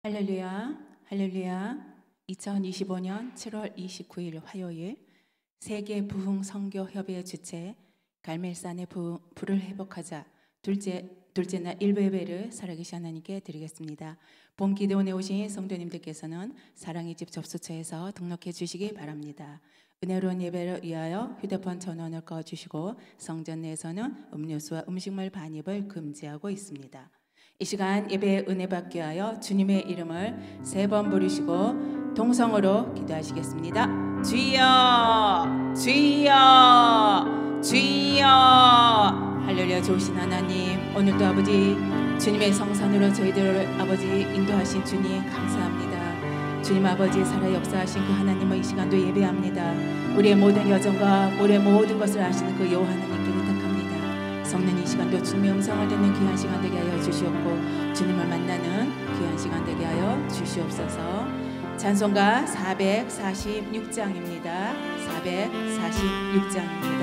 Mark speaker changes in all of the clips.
Speaker 1: 할렐루야, 할렐루야. 2025년 7월 29일 화요일 세계 부흥 선교 협의회 주최 갈멜산의 불을 회복하자 둘째 날 1부 예배를 살아계신 하나님께 드리겠습니다. 봄 기도원에 오신 성도님들께서는 사랑의 집 접수처에서 등록해 주시기 바랍니다. 은혜로운 예배를 위하여 휴대폰 전원을 꺼주시고 성전 내에서는 음료수와 음식물 반입을 금지하고 있습니다. 이 시간 예배의 은혜 받게 하여 주님의 이름을 3번 부르시고 동성으로 기도하시겠습니다. 주여, 주여, 주여. 할렐루야. 좋으신 하나님, 오늘도 아버지 주님의 성산으로 저희들을 아버지 인도하신 주님 감사합니다. 주님 아버지 살아 역사하신 그 하나님을 이 시간도 예배합니다. 우리의 모든 여정과 우리의 모든 것을 아시는 그 여호와 하나님께 부탁합니다. 성령 이 시간도 주님의 음성을 듣는 귀한 시간 되게 하여 주시옵고 주님을 만나는 귀한 시간 되게 하여 주시옵소서. 찬송가 446장입니다. 446장입니다.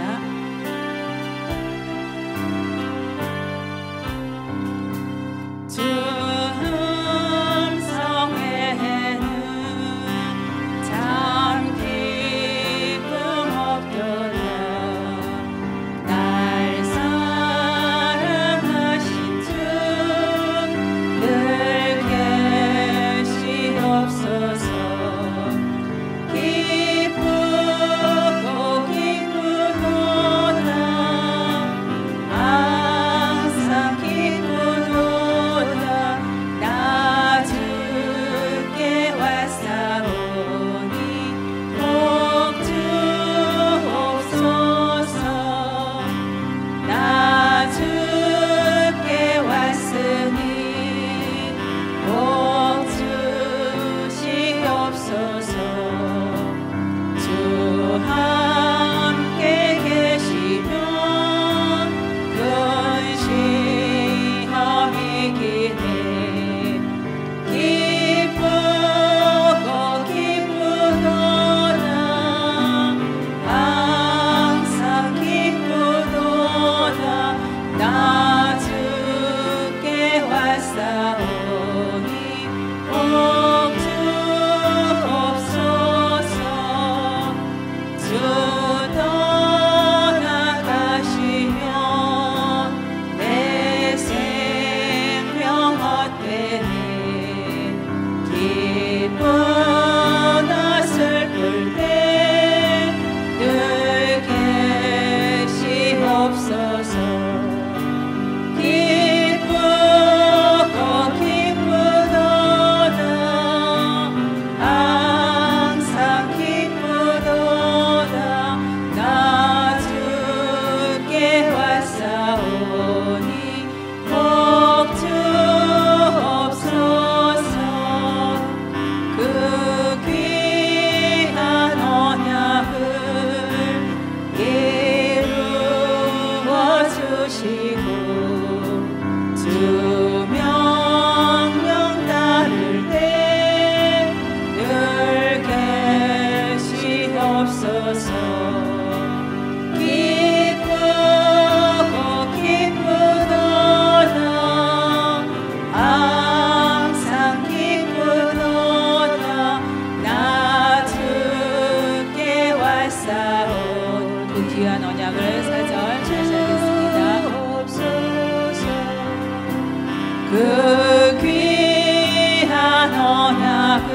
Speaker 1: 그 귀한 언약을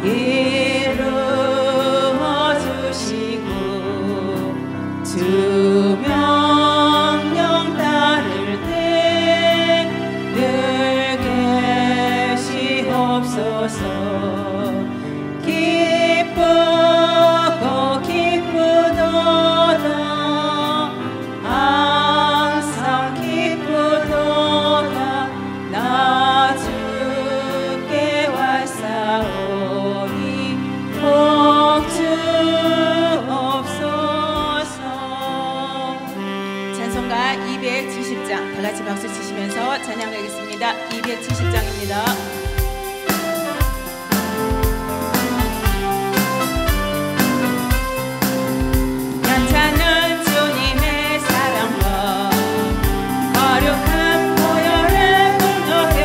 Speaker 1: 이루어 주시고 주 명령 따를 때 늘 계시옵소서. 기쁘고 기쁘도다 항상 기쁘도다 나 주께 왔사오니 복 주옵소서. 찬송가 270장 다같이 박수 치시면서 찬양하겠습니다. 270장입니다. 괜찮은 주님의 사랑과 거룩한 보혈의 분노를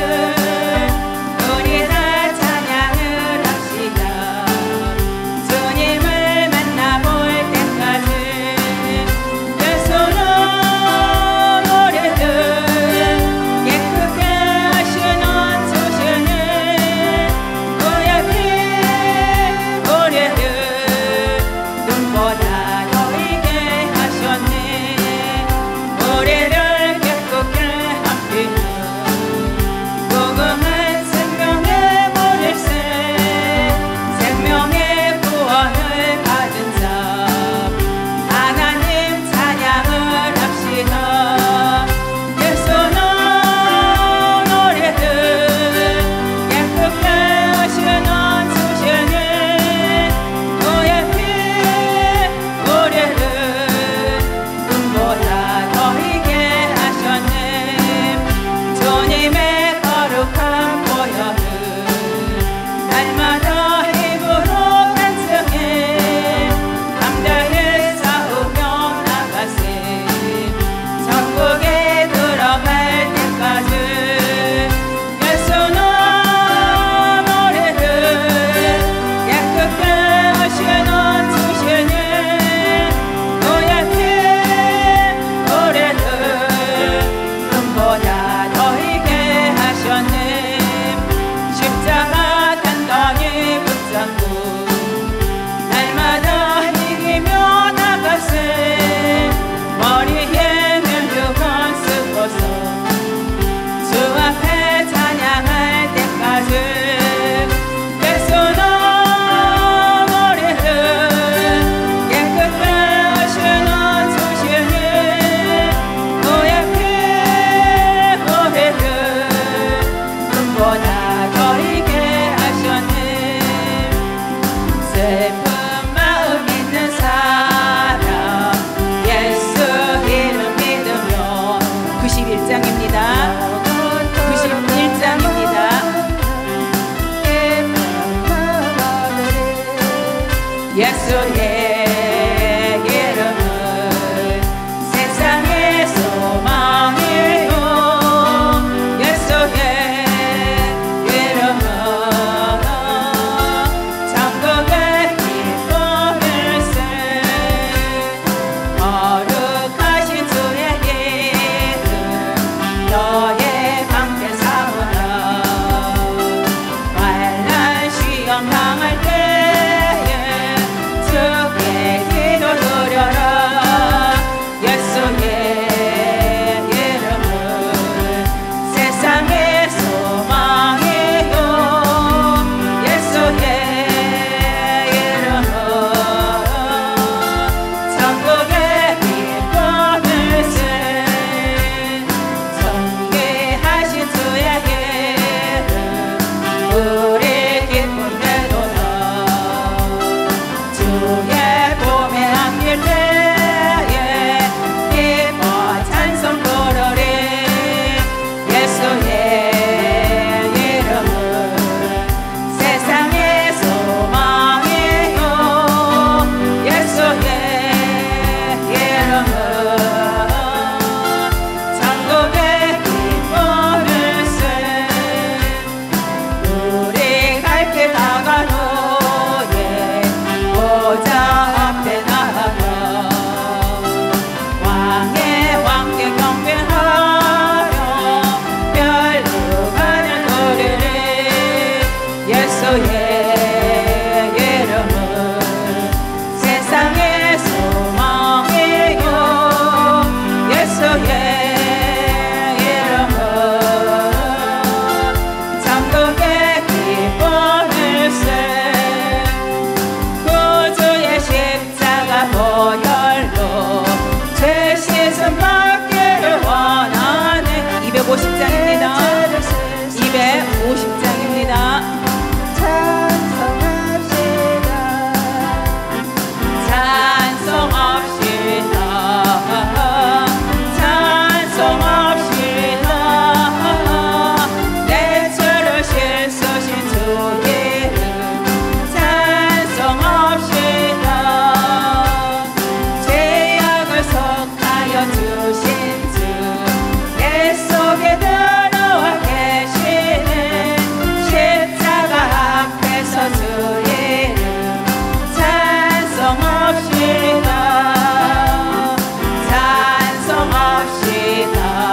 Speaker 1: 찬송합시다.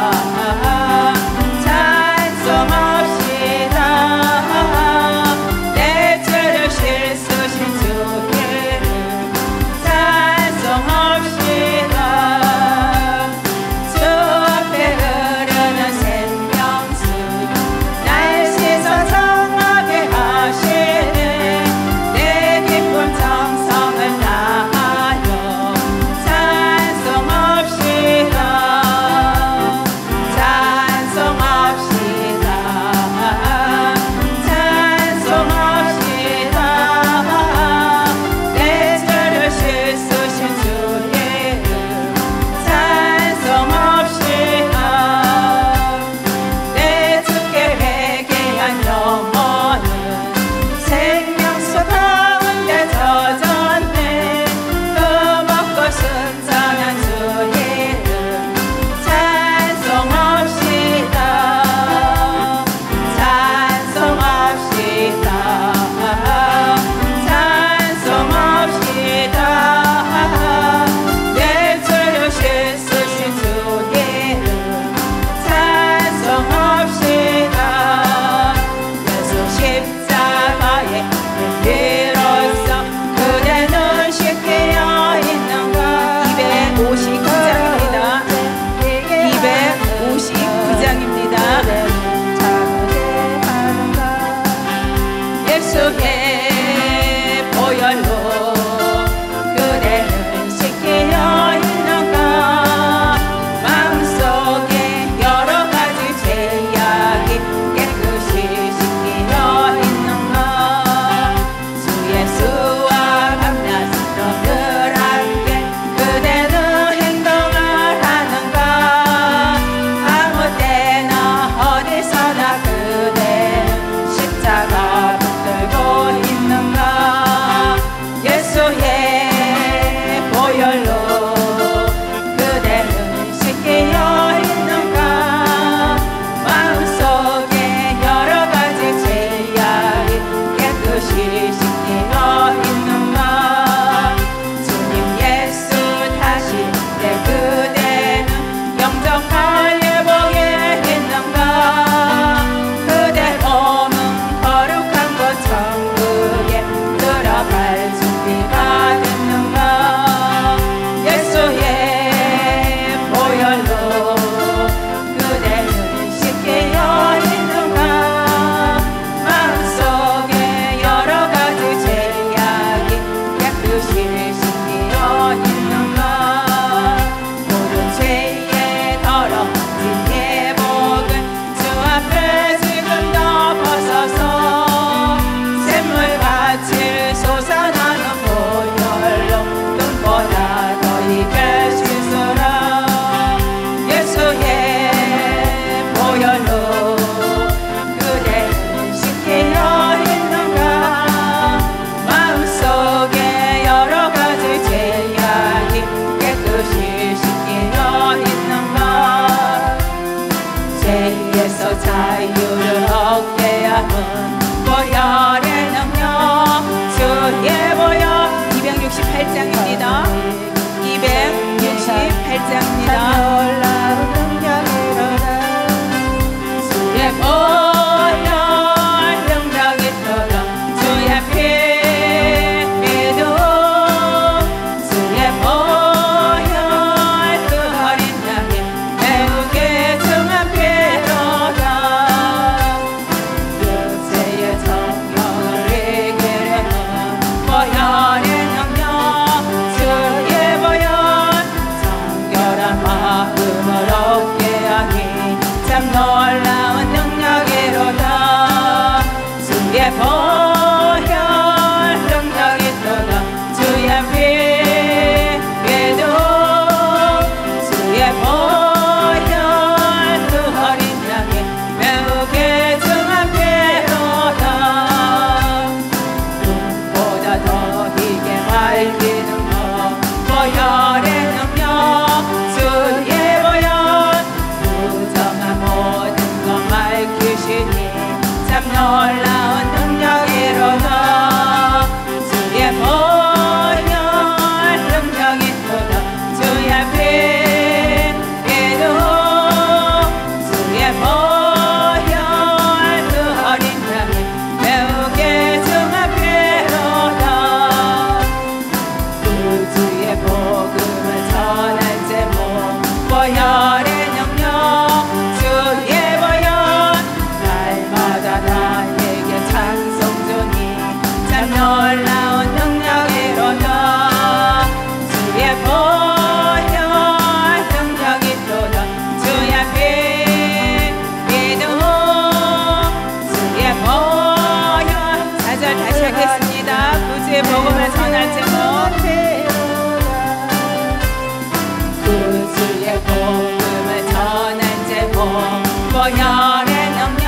Speaker 1: 보혈의 능력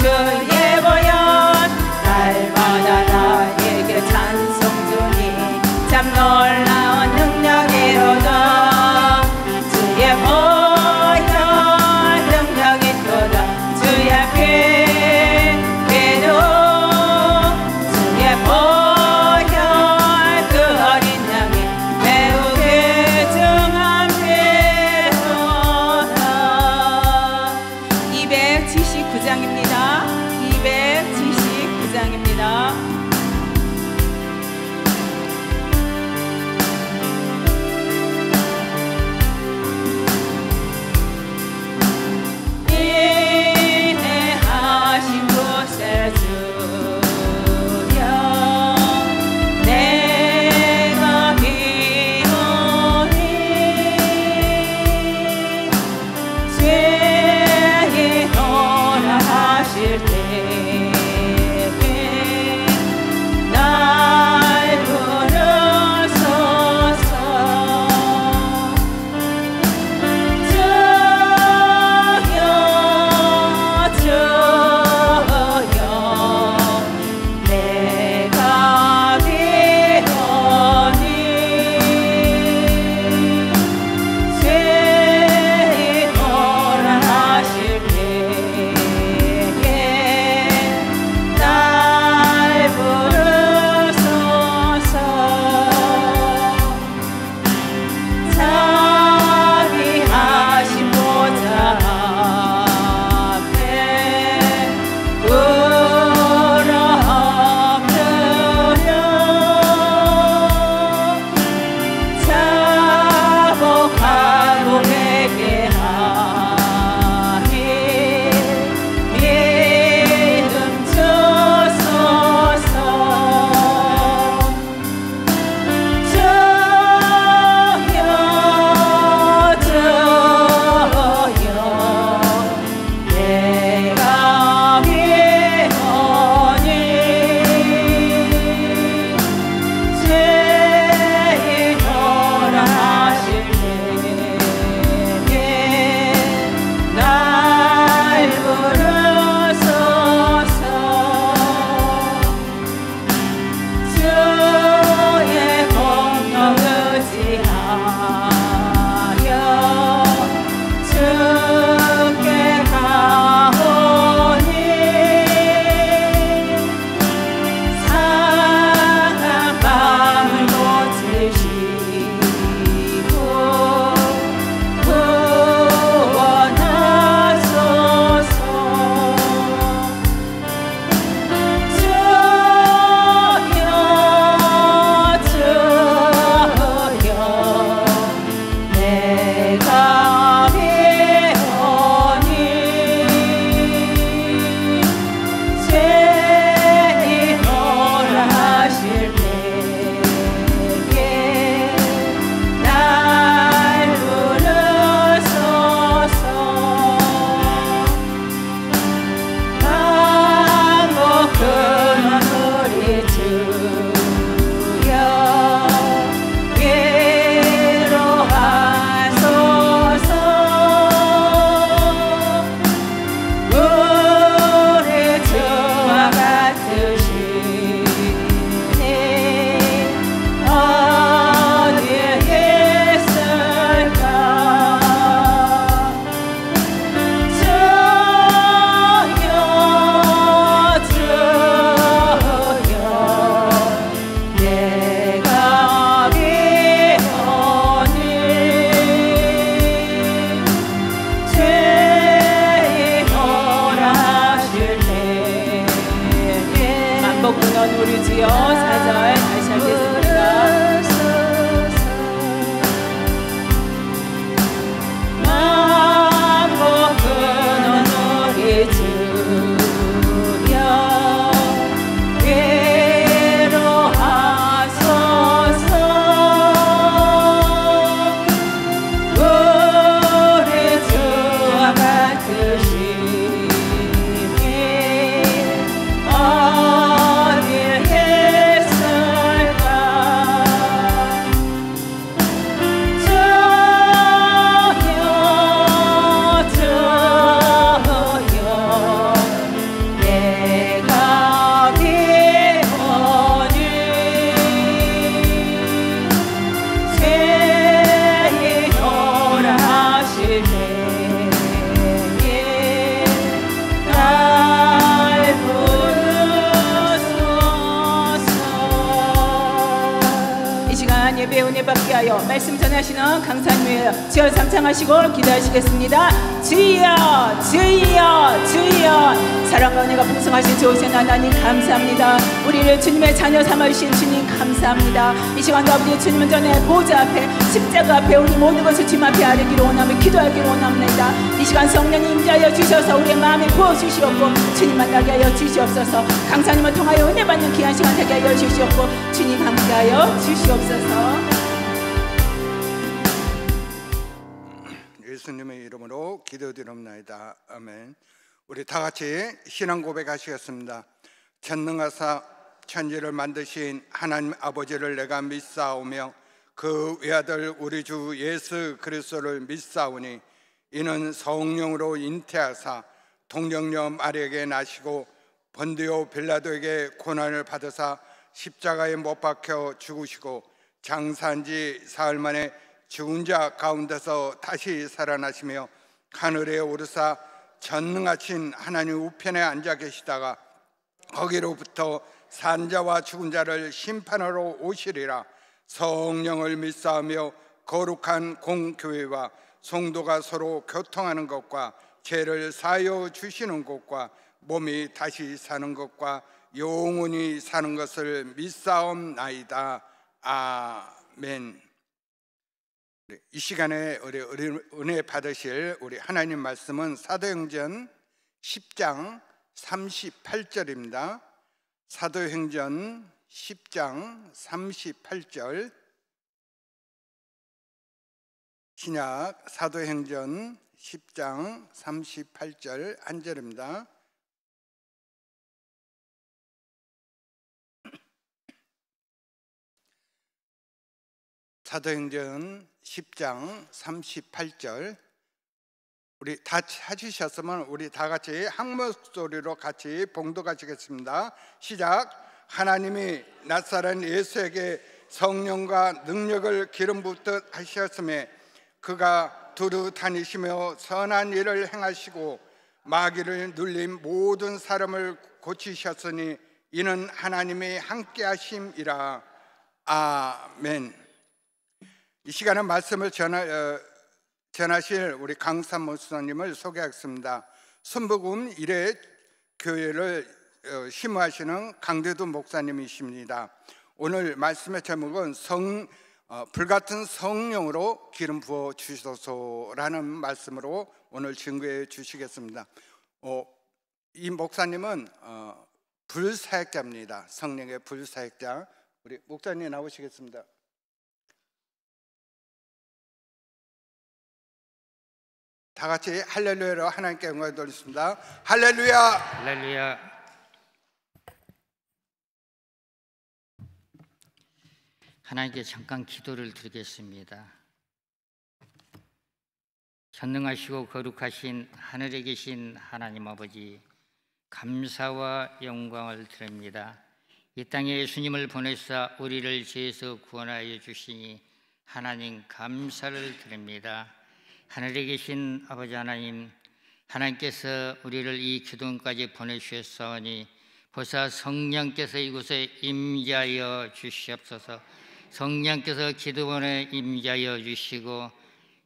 Speaker 1: 주의 보혈 날마다 나에게 찬송 주니 참 놀라운 능력이로다 주의 보혈 능력이 또다 주의 피로 주의 보혈 그 어린 양이 매우 귀중한 피로다 279장입니다 279장입니다 인내하신 곳에 주여 내가 비오니 죄의 노라 하실 때에 날 부르소서 주여 내가 비오니 죄의 노라 하실 때에 날 부르소서 자비하신 보좌 앞에 울어엎드려 자복하고 회개하니 믿음 주소서 주여 내가 비오니 죄의 노라 하실 때에 날 부르소서 주의 공로 의지하여 주께 가오니 상한 마음을 고치시고 구원하소서 주여 내가 비오니 죄의 노라 하실 때에 날 부르소서 반복하는 우리 주여 위로하소서 우리 주와 같으시니 어디에 있을까 주여 내가 비오니 죄의 노라 하실 때에 만복군원 우리 주여 4절 다시 하겠습니다 만복군원 우리 주여 위로하소서 우리 주와 같으시니 어디에 있을까 은혜 받게 하여 말씀 전하시는 강사님이에요. 주여 잠창하시고 기도하시겠습니다. 주여 주여 주여. 사랑과 은혜가 풍성하신 좋으신 하나님 감사합니다. 우리를 주님의 자녀 삼아주신 주님 감사합니다. 이 시간도 아버지 주님 전에 보좌 앞에 십자가 앞에 우리 모든 것을 주님 앞에 아뢰기로 원하며 기도하기로 원합니다. 이 시간 성령님 임재하여 주셔서 우리의 마음에 부어주시옵고 주님 만나게 하여 주시옵소서. 강사님을 통하여 은혜 받는 귀한 시간 되게 하여 주시옵고 주님 함께하여 주시옵소서.
Speaker 2: 예수님의 이름으로 기도드립니다. 아멘. 우리 다 같이 신앙 고백하시겠습니다. 전능하사 천지를 만드신 하나님 아버지를 내가 믿사오며 그 외아들 우리 주 예수 그리스도를 믿사오니 이는 성령으로 잉태하사 동정녀 마리아에게 나시고 본디오 빌라도에게 고난을 받으사 십자가에 못 박혀 죽으시고 장사한 지 사흘 만에 죽은 자 가운데서 다시 살아나시며 하늘에 오르사 전능하신 하나님 우편에 앉아 계시다가 거기로부터 산자와 죽은 자를 심판하러 오시리라. 성령을 믿사오며 거룩한 공교회와 성도가 서로 교통하는 것과 죄를 사하여 주시는 것과 몸이 다시 사는 것과 영원히 사는 것을 믿사옵나이다. 아멘. 이 시간에 우리 은혜 받으실 우리 하나님 말씀은 사도행전 10장 38절입니다. 사도행전 10장 38절 신약 사도행전 10장 38절 한 절입니다. 사도행전 10장 38절 우리 다 찾으셨으면 우리 다 같이 한 목소리로 같이 봉독하시겠습니다. 시작. 하나님이 낫사렛 예수에게 성령과 능력을 기름 붓듯 하셨음에 그가 두루 다니시며 선한 일을 행하시고 마귀를 눌린 모든 사람을 고치셨으니 이는 하나님이 함께 하심이라. 아멘. 이 시간에 말씀을 전하실 우리 강산 목사님을 소개하겠습니다. 순복음 1회 교회를 심호하시는 강대두 목사님이십니다. 오늘 말씀의 제목은 불같은 성령으로 기름 부어 주소서라는 말씀으로 오늘 증거해 주시겠습니다. 이 목사님은 불사역자입니다. 성령의 불사역자. 우리 목사님 나오시겠습니다. 다 같이 할렐루야로 하나님께 영광을 돌리겠습니다. 할렐루야.
Speaker 3: 할렐루야. 하나님께 잠깐 기도를 드리겠습니다. 전능하시고 거룩하신 하늘에 계신 하나님 아버지, 감사와 영광을 드립니다. 이 땅에 예수님을 보내사 우리를 죄에서 구원하여 주시니 하나님 감사를 드립니다. 하늘에 계신 아버지 하나님, 하나님께서 우리를 이 기도원까지 보내주셨사오니 보사 성령께서 이곳에 임재하여 주시옵소서. 성령께서 기도원에 임재하여 주시고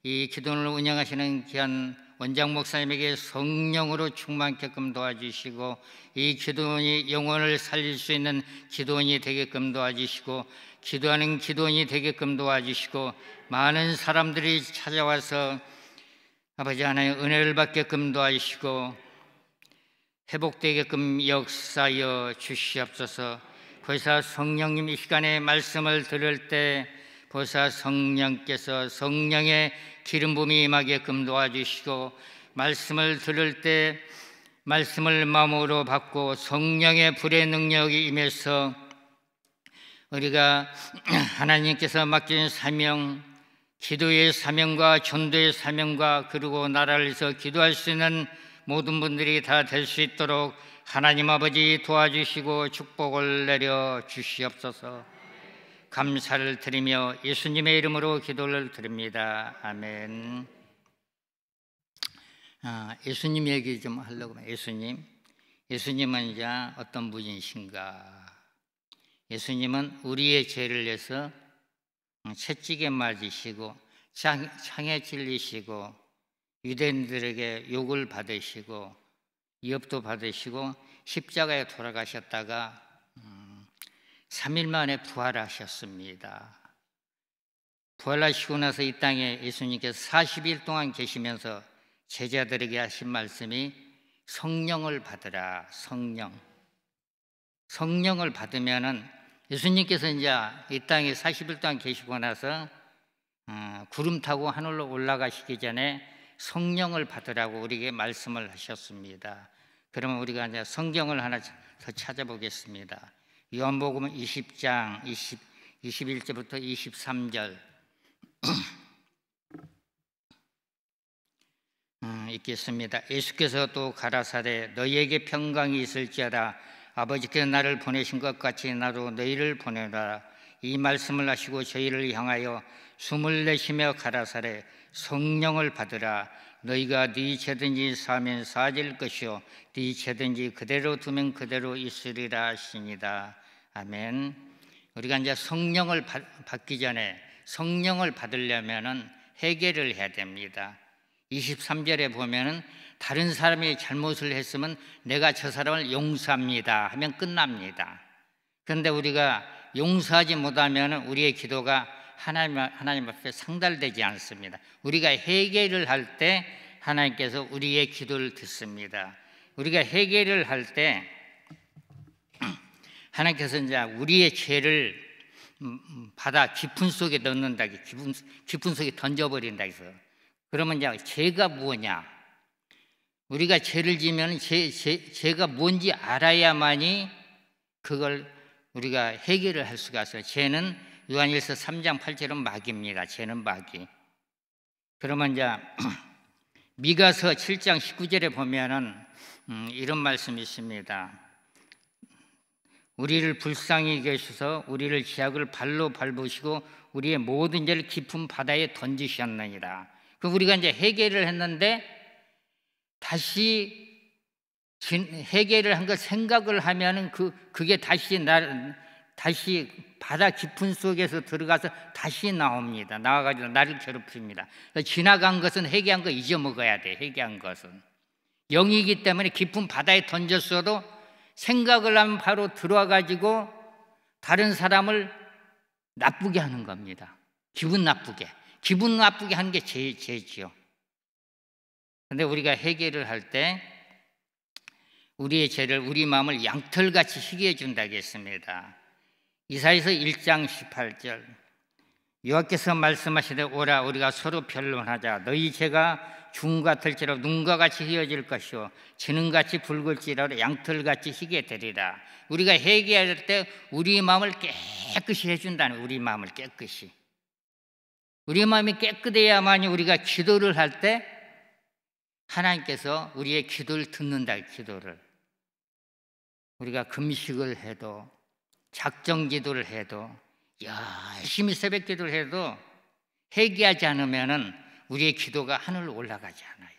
Speaker 3: 이 기도원을 운영하시는 귀한 원장 목사님에게 성령으로 충만케끔 도와주시고 이 기도원이 영혼을 살릴 수 있는 기도원이 되게끔 도와주시고 기도하는 기도원이 되게끔 도와주시고 많은 사람들이 찾아와서 아버지 하나님 은혜를 받게끔 도와주시고 회복되게끔 역사하여 주시옵소서. 보사 성령님 이 시간에 말씀을 들을 때 보사 성령께서 성령의 기름 부음이 임하게끔 도와주시고 말씀을 들을 때 말씀을 마음으로 받고 성령의 불의 능력이 임해서 우리가 하나님께서 맡긴 사명, 기도의 사명과 전도의 사명과 그리고 나라를 위해서 기도할 수 있는 모든 분들이 다 될 수 있도록 하나님 아버지 도와주시고 축복을 내려 주시옵소서. 감사를 드리며 예수님의 이름으로 기도를 드립니다. 아멘. 예수님 얘기 좀 하려고 해요. 예수님은 이제 어떤 분이신가? 예수님은 우리의 죄를 위해서 채찍에 맞으시고 창에 찔리시고 유대인들에게 욕을 받으시고 위협도 받으시고 십자가에 돌아가셨다가 3일 만에 부활하셨습니다. 부활하시고 나서 이 땅에 예수님께서 40일 동안 계시면서 제자들에게 하신 말씀이 성령을 받으라. 성령을 받으면은 예수님께서 이제 이 땅에 40일 동안 계시고 나서 구름 타고 하늘로 올라가시기 전에 성령을 받으라고 우리에게 말씀을 하셨습니다. 그러면 우리가 이제 성경을 하나 더 찾아보겠습니다. 요한복음 20장 21절부터 23절 읽겠습니다. 예수께서 또 가라사대 너희에게 평강이 있을지어다. 아버지께서 나를 보내신 것 같이 나도 너희를 보내라. 이 말씀을 하시고 저희를 향하여 숨을 내쉬며 가라사대 성령을 받으라. 너희가 네 죄든지 사하면 사질 것이요 네 죄든지 그대로 두면 그대로 있으리라 하시니라. 아멘. 우리가 이제 성령을 받기 전에 성령을 받으려면은 회개를 해야 됩니다. 23절에 보면은 다른 사람이 잘못을 했으면 내가 저 사람을 용서합니다 하면 끝납니다. 그런데 우리가 용서하지 못하면 우리의 기도가 하나님 앞에 상달되지 않습니다. 우리가 회개를 할 때 하나님께서 우리의 기도를 듣습니다. 우리가 회개를 할 때 하나님께서 이제 우리의 죄를 바다 깊은 속에 넣는다, 깊은 속에 던져버린다 해서. 그러면 이제 죄가 무엇냐? 우리가 죄를 지면 죄가 뭔지 알아야만이 그걸 우리가 해결을 할 수가 있어요. 죄는 요한일서 3장 8절은 마귀입니다. 죄는 마귀. 그러면 이제 미가서 7장 19절에 보면은 이런 말씀이 있습니다. 우리를 불쌍히 여기셔서 우리를 죄악을 발로 밟으시고 우리의 모든 죄를 깊은 바다에 던지셨느니라. 그럼 우리가 이제 회개를 했는데 다시 회개를 한 걸 생각을 하면은 그게 다시 바다 깊은 속에서 들어가서 다시 나옵니다. 나와가지고 나를 괴롭힙니다. 지나간 것은 회개한 거 잊어먹어야 돼. 회개한 것은 영이기 때문에 깊은 바다에 던졌어도 생각을 하면 바로 들어와가지고 다른 사람을 나쁘게 하는 겁니다. 기분 나쁘게 하는 게 죄지요. 그런데 우리가 회개를 할 때 우리의 죄를 우리 마음을 양털같이 희게 해준다고 했습니다. 이사야서 1장 18절 여호와께서 말씀하시되 오라 우리가 서로 변론하자. 너희 죄가 중 같을지라도 눈과 같이 희어질 것이요 지능같이 붉을지라도 양털같이 희게 되리라. 우리가 회개할 때 우리 마음을 깨끗이 해준다는, 우리 마음을 깨끗이. 우리 마음이 깨끗해야만이 우리가 기도를 할 때 하나님께서 우리의 기도를 듣는다. 기도를 우리가 금식을 해도 작정 기도를 해도 열심히 새벽 기도를 해도 회개하지 않으면은 우리의 기도가 하늘로 올라가지 않아요.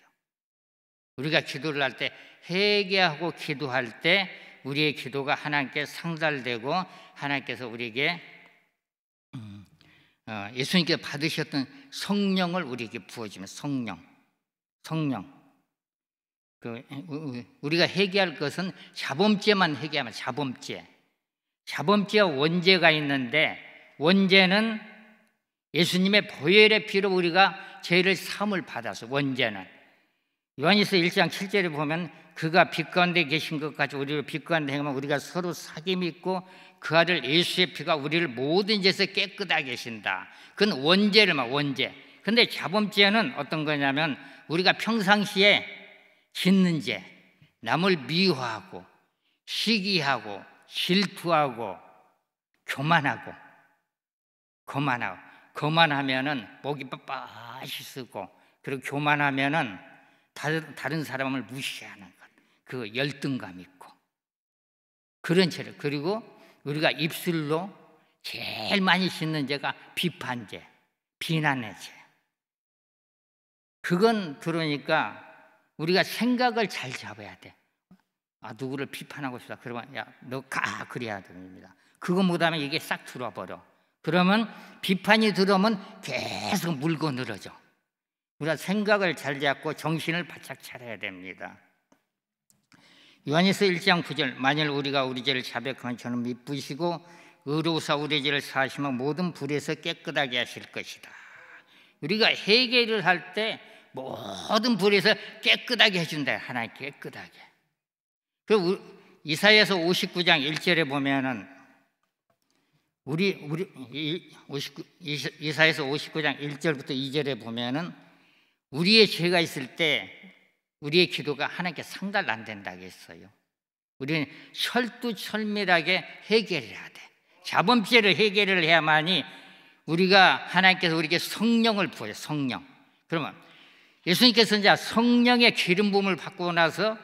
Speaker 3: 우리가 기도를 할 때 회개하고 기도할 때 우리의 기도가 하나님께 상달되고 하나님께서 우리에게 예수님께서 받으셨던 성령을 우리에게 부어주면 성령. 우리가 회개할 것은 자범죄만 회개하면 자범죄와 원죄가 있는데 원죄는 예수님의 보혈의 피로 우리가 죄를 사함을 받아서 원죄는 요한일서 1장 7절에 보면 그가 빛 가운데 계신 것 같이 우리를 빛 가운데 행하면 우리가 서로 사귐이 있고 그 아들 예수의 피가 우리를 모든 죄에서 깨끗하게 하신다. 그건 원죄를 말 원죄. 근데 자범죄는 어떤 거냐면 우리가 평상시에 짓는 죄, 남을 미워하고 시기하고 질투하고 교만하면은 목이 빳빳이 쓰고 그리고 교만하면은 다른 사람을 무시하는 것, 그 열등감 있고 그런 죄를. 그리고 우리가 입술로 제일 많이 짓는 죄가 비판죄, 비난의 죄. 그건 들으니까 우리가 생각을 잘 잡아야 돼. 누구를 비판하고 싶다. 그러면 야, 너 가. 그래야 됩니다. 그거 못하면 이게 싹 들어와 버려. 그러면 비판이 들어오면 계속 물고 늘어져. 우리가 생각을 잘 잡고 정신을 바짝 차려야 됩니다. 요한일서 1장 9절, 만일 우리가 우리 죄를 자백하면 저는 미쁘시고 의로우사 우리 죄를 사하시면 모든 불에서 깨끗하게 하실 것이다. 우리가 회개를 할 때 모든 불에서 깨끗하게 해준다. 하나님 깨끗하게. 그 이사야서 59장 1절에 보면은 이사야서 59장 1절부터 2절에 보면은 우리의 죄가 있을 때 우리의 기도가 하나님께 상달 안 된다고 했어요. 우리는 철두철밀하게 해결을 해야 돼. 자범죄를 해결을 해야만이 우리가 하나님께서 우리에게 성령을 부어요. 성령. 그러면 예수님께서 이제 성령의 기름 부음을 받고 나서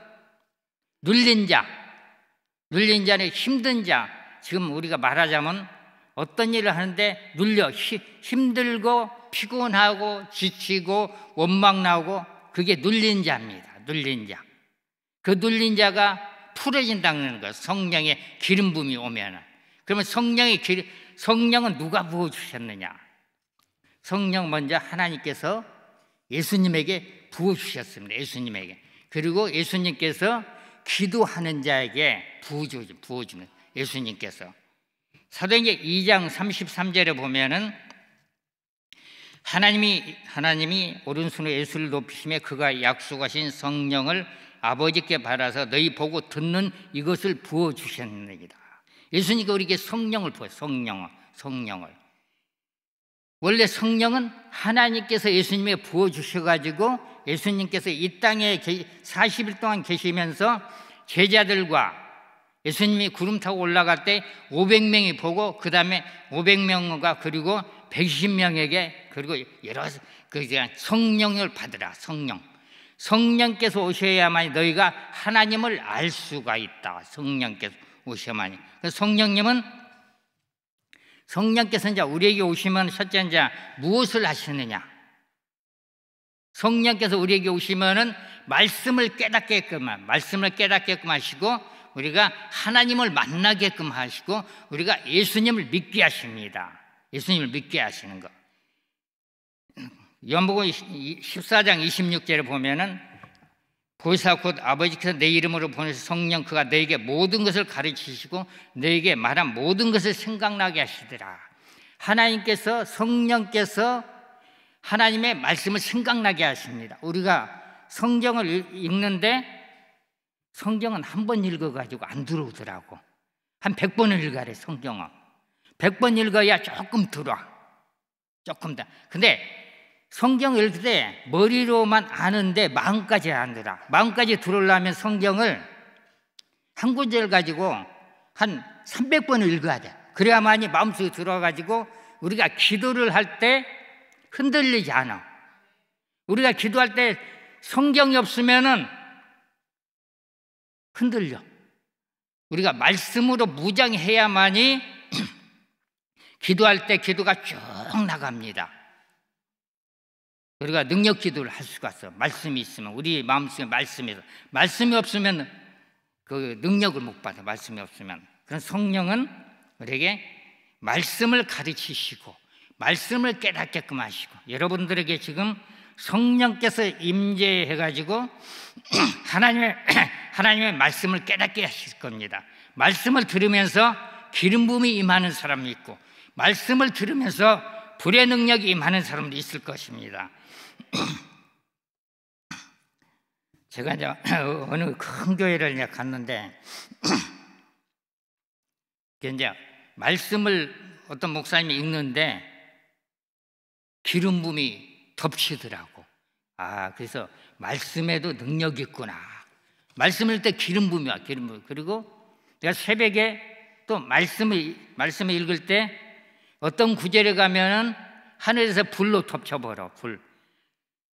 Speaker 3: 눌린 자는 힘든 자, 지금 우리가 말하자면 어떤 일을 하는데 눌려 힘들고 피곤하고 지치고 원망 나오고 그게 눌린 자입니다. 눌린 자. 그 눌린 자가 풀어진다는 거예요. 성령의 기름 부음이 오면은. 그러면 성령은 누가 부어주셨느냐? 성령 먼저 하나님께서 예수님에게 부어주셨습니다. 예수님에게. 그리고 예수님께서 기도하는 자에게 부어주는 예수님께서. 사도행전 2장 33절에 보면은 하나님이 오른손으로 예수를 높이시며 그가 약속하신 성령을 아버지께 받아서 너희 보고 듣는 이것을 부어주셨느니라. 예수님께 우리에게 성령을 부어요. 성령을. 원래 성령은 하나님께서 예수님에게 부어주셔가지고 예수님께서 이 땅에 40일 동안 계시면서 제자들과 예수님이 구름 타고 올라갈 때 500명이 보고 그 다음에 500명과 그리고 120명에게 그리고 여러 성령을 받으라. 성령께서 오셔야만 너희가 하나님을 알 수가 있다. 성령께서 오셔야만이. 성령께서 이제 우리에게 오시면 첫째 이제 무엇을 하시느냐? 성령께서 우리에게 오시면은 말씀을 깨닫게끔 하시고 우리가 하나님을 만나게끔 하시고 우리가 예수님을 믿게 하십니다. 예수님을 믿게 하시는 것. 요한복음 14장 26절에 보면은 보혜사 곧 아버지께서 내 이름으로 보내신 성령 그가 너에게 모든 것을 가르치시고 너에게 말한 모든 것을 생각나게 하시더라. 하나님께서 성령께서 하나님의 말씀을 생각나게 하십니다. 우리가 성경을 읽는데 성경은 한 번 읽어가지고 안 들어오더라고. 한 100번을 읽어야 해. 성경은 100번 읽어야 조금 들어와. 조금 더. 근데 성경 읽을 때 머리로만 아는데 마음까지 안 들어. 마음까지 들어오려면 성경을 한 구절 가지고 한 300번을 읽어야 돼. 그래야만이 마음속에 들어와가지고 우리가 기도를 할 때 흔들리지 않아. 우리가 기도할 때 성경이 없으면은 흔들려. 우리가 말씀으로 무장해야만이 기도할 때 기도가 쭉 나갑니다. 우리가 능력 기도를 할 수가 있어. 말씀이 있으면 우리 마음속에 말씀이 없으면 그 능력을 못 받아. 말씀이 없으면. 그런 성령은 우리에게 말씀을 가르치시고 말씀을 깨닫게끔 하시고 여러분들에게 지금 성령께서 임재해가지고 하나님의 말씀을 깨닫게 하실 겁니다. 말씀을 들으면서 기름 부음이 임하는 사람이 있고 말씀을 들으면서 불의 능력이 임하는 사람도 있을 것입니다. 제가 이제 어느 큰 교회를 이제 갔는데 이제 말씀을 어떤 목사님이 읽는데 기름 부음이 덮치더라고. 그래서 말씀에도 능력이 있구나. 말씀을 읽을 때 기름 부음이 와. 기름 부음. 그리고 내가 새벽에 또 말씀을 읽을 때 어떤 구절에 가면은 하늘에서 불로 덮쳐버려. 불.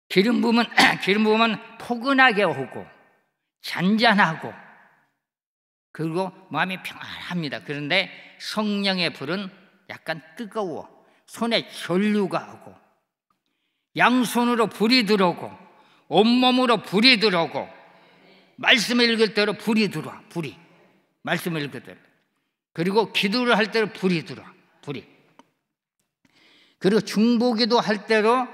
Speaker 3: 기름 부음은 포근하게 오고 잔잔하고 그리고 마음이 평안합니다. 그런데 성령의 불은 약간 뜨거워. 손에 전류가 오고 양손으로 불이 들어오고 온몸으로 불이 들어오고 말씀을 읽을 때로 불이 들어와. 불이. 말씀을 읽을 때로. 그리고 기도를 할 때로 불이 들어와. 불이. 그리고 중보기도 할 때로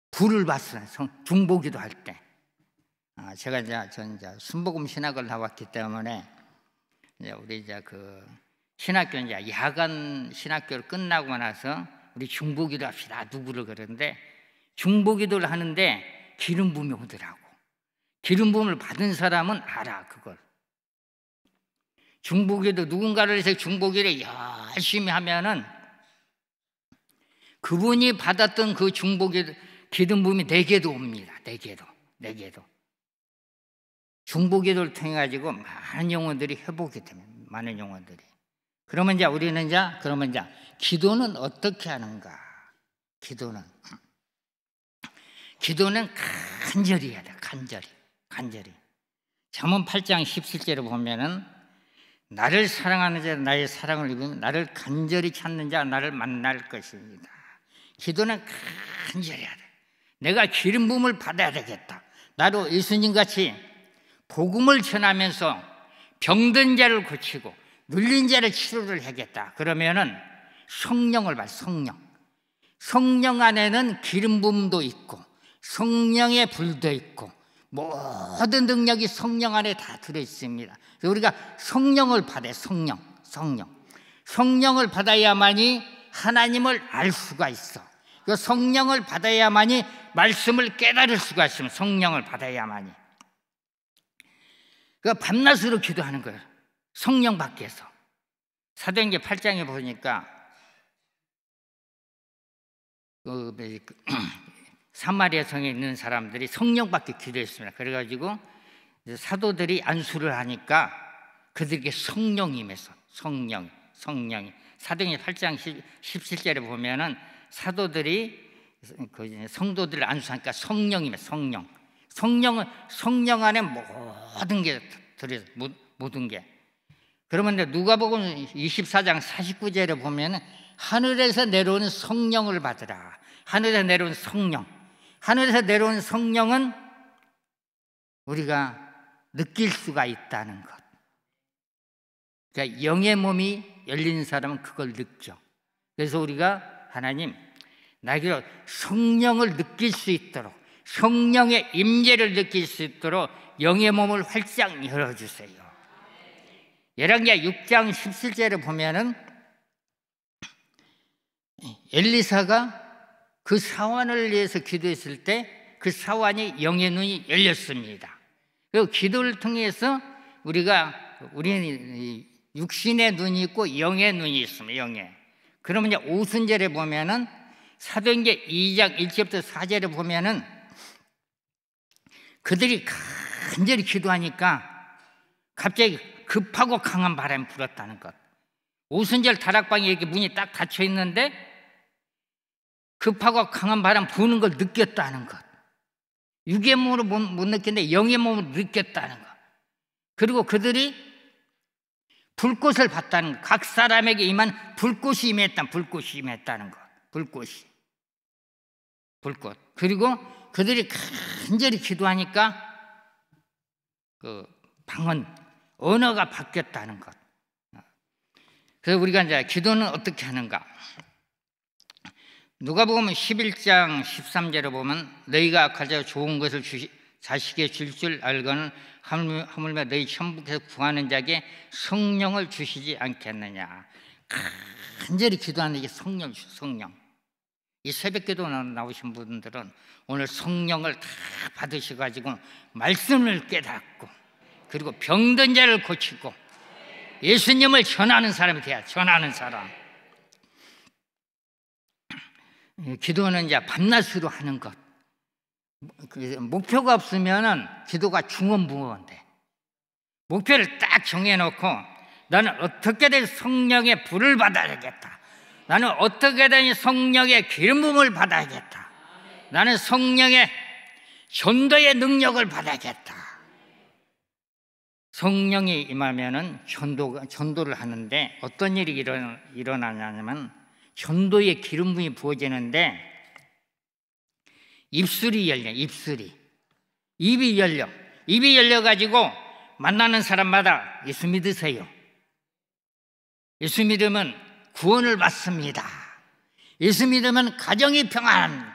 Speaker 3: 불을 봤어요. 중보기도 할 때. 제가 전 순복음 신학을 나왔기 때문에 우리 그 신학교 야간 신학교를 끝나고 나서 우리 중보기도 합시다. 누구를 그러는데 중보기도를 하는데 기름 부음이 오더라고. 기름 부음을 받은 사람은 알아 그걸. 중보기도 누군가를 해서 중보기를 열심히 하면은 그분이 받았던 그 중보기도 기름 부음이 내게도 옵니다. 내게도. 중보기도를 통해 가지고 많은 영혼들이 회복이 됩니다. 많은 영혼들이. 그러면 우리는 기도는 어떻게 하는가? 기도는 간절히 해야 돼. 간절히. 잠언 8장 17절에 보면은 나를 사랑하는 자 나의 사랑을 입으면 나를 간절히 찾는 자 나를 만날 것입니다. 기도는 간절히 해야 돼. 내가 기름 부음을 받아야 되겠다. 나도 예수님 같이 복음을 전하면서 병든 자를 고치고 눌린 자를 치료를 하겠다. 그러면은 성령을 받아. 성령 안에는 기름 부음도 있고 성령의 불도 있고 모든 능력이 성령 안에 다 들어있습니다. 그래서 우리가 성령을 받아요. 성령을 받아야만이 하나님을 알 수가 있어. 그 성령을 받아야만이 말씀을 깨달을 수가 있습니다. 성령을 받아야만이. 그 밤낮으로 기도하는 거예요. 성령 밖에서. 사도행전 8장에 보니까 사마리아 성에 있는 사람들이 성령 받게 기도했습니다. 그래가지고 사도들이 안수를 하니까 그들에게 성령이 임해서 성령이 사도행전 8장 17절에 보면은 사도들이 성도들을 안수하니까 성령이면 성령 안에 모든 게 들어있어. 모든 게. 그러면 누가복음 24장 49절에 보면 하늘에서 내려오는 성령을 받으라. 하늘에서 내려온 성령은 우리가 느낄 수가 있다는 것. 그러니까 영의 몸이 열린 사람은 그걸 느껴. 그래서 우리가 하나님 나에게 성령을 느낄 수 있도록 성령의 임재를 느낄 수 있도록 영의 몸을 활짝 열어주세요. 열왕기하 6장 17절에 보면은 엘리사가 그 사환을 위해서 기도했을 때 그 사환이 영의 눈이 열렸습니다. 그리고 기도를 통해서 우리는 육신의 눈이 있고 영의 눈이 있습니다. 영의. 그러면 오순절에 보면은 사도행전 2장 1절부터 4절에 보면은 그들이 간절히 기도하니까 갑자기 급하고 강한 바람이 불었다는 것. 오순절 다락방에 이렇게 문이 딱 닫혀 있는데 급하고 강한 바람 부는 걸 느꼈다는 것. 육의 몸으로 못 느꼈는데 영의 몸으로 느꼈다는 것. 그리고 그들이 불꽃을 봤다는 것. 각 사람에게 임한 불꽃이 임했다는 것. 불꽃. 그리고 그들이 간절히 기도하니까 그 방언, 언어가 바뀌었다는 것. 그래서 우리가 이제 기도는 어떻게 하는가? 누가복음 11장 13절에 보면 너희가 악할 자가 좋은 것을 자식에게 줄 알거는 하물며 너희 천국에서 구하는 자에게 성령을 주시지 않겠느냐. 간절히 기도하는 게 성령. 이 새벽기도 나오신 분들은 오늘 성령을 다 받으셔가지고 말씀을 깨닫고 그리고 병든 자를 고치고 예수님을 전하는 사람이 돼야. 전하는 사람. 기도는 이제 밤낮으로 하는 것. 목표가 없으면은 기도가 중언부언돼. 목표를 딱 정해놓고 나는 어떻게든 성령의 불을 받아야겠다. 나는 어떻게든 성령의 기름 부음을 받아야겠다. 나는 성령의 전도의 능력을 받아야겠다. 성령이 임하면은 전도를 하는데 어떤 일이 일어나냐면 전도의 기름 부음이 부어지는데 입술이 열려. 입이 열려가지고 만나는 사람마다 예수 믿으세요. 예수 믿으면 구원을 받습니다. 예수 믿으면 가정이 평안합니다.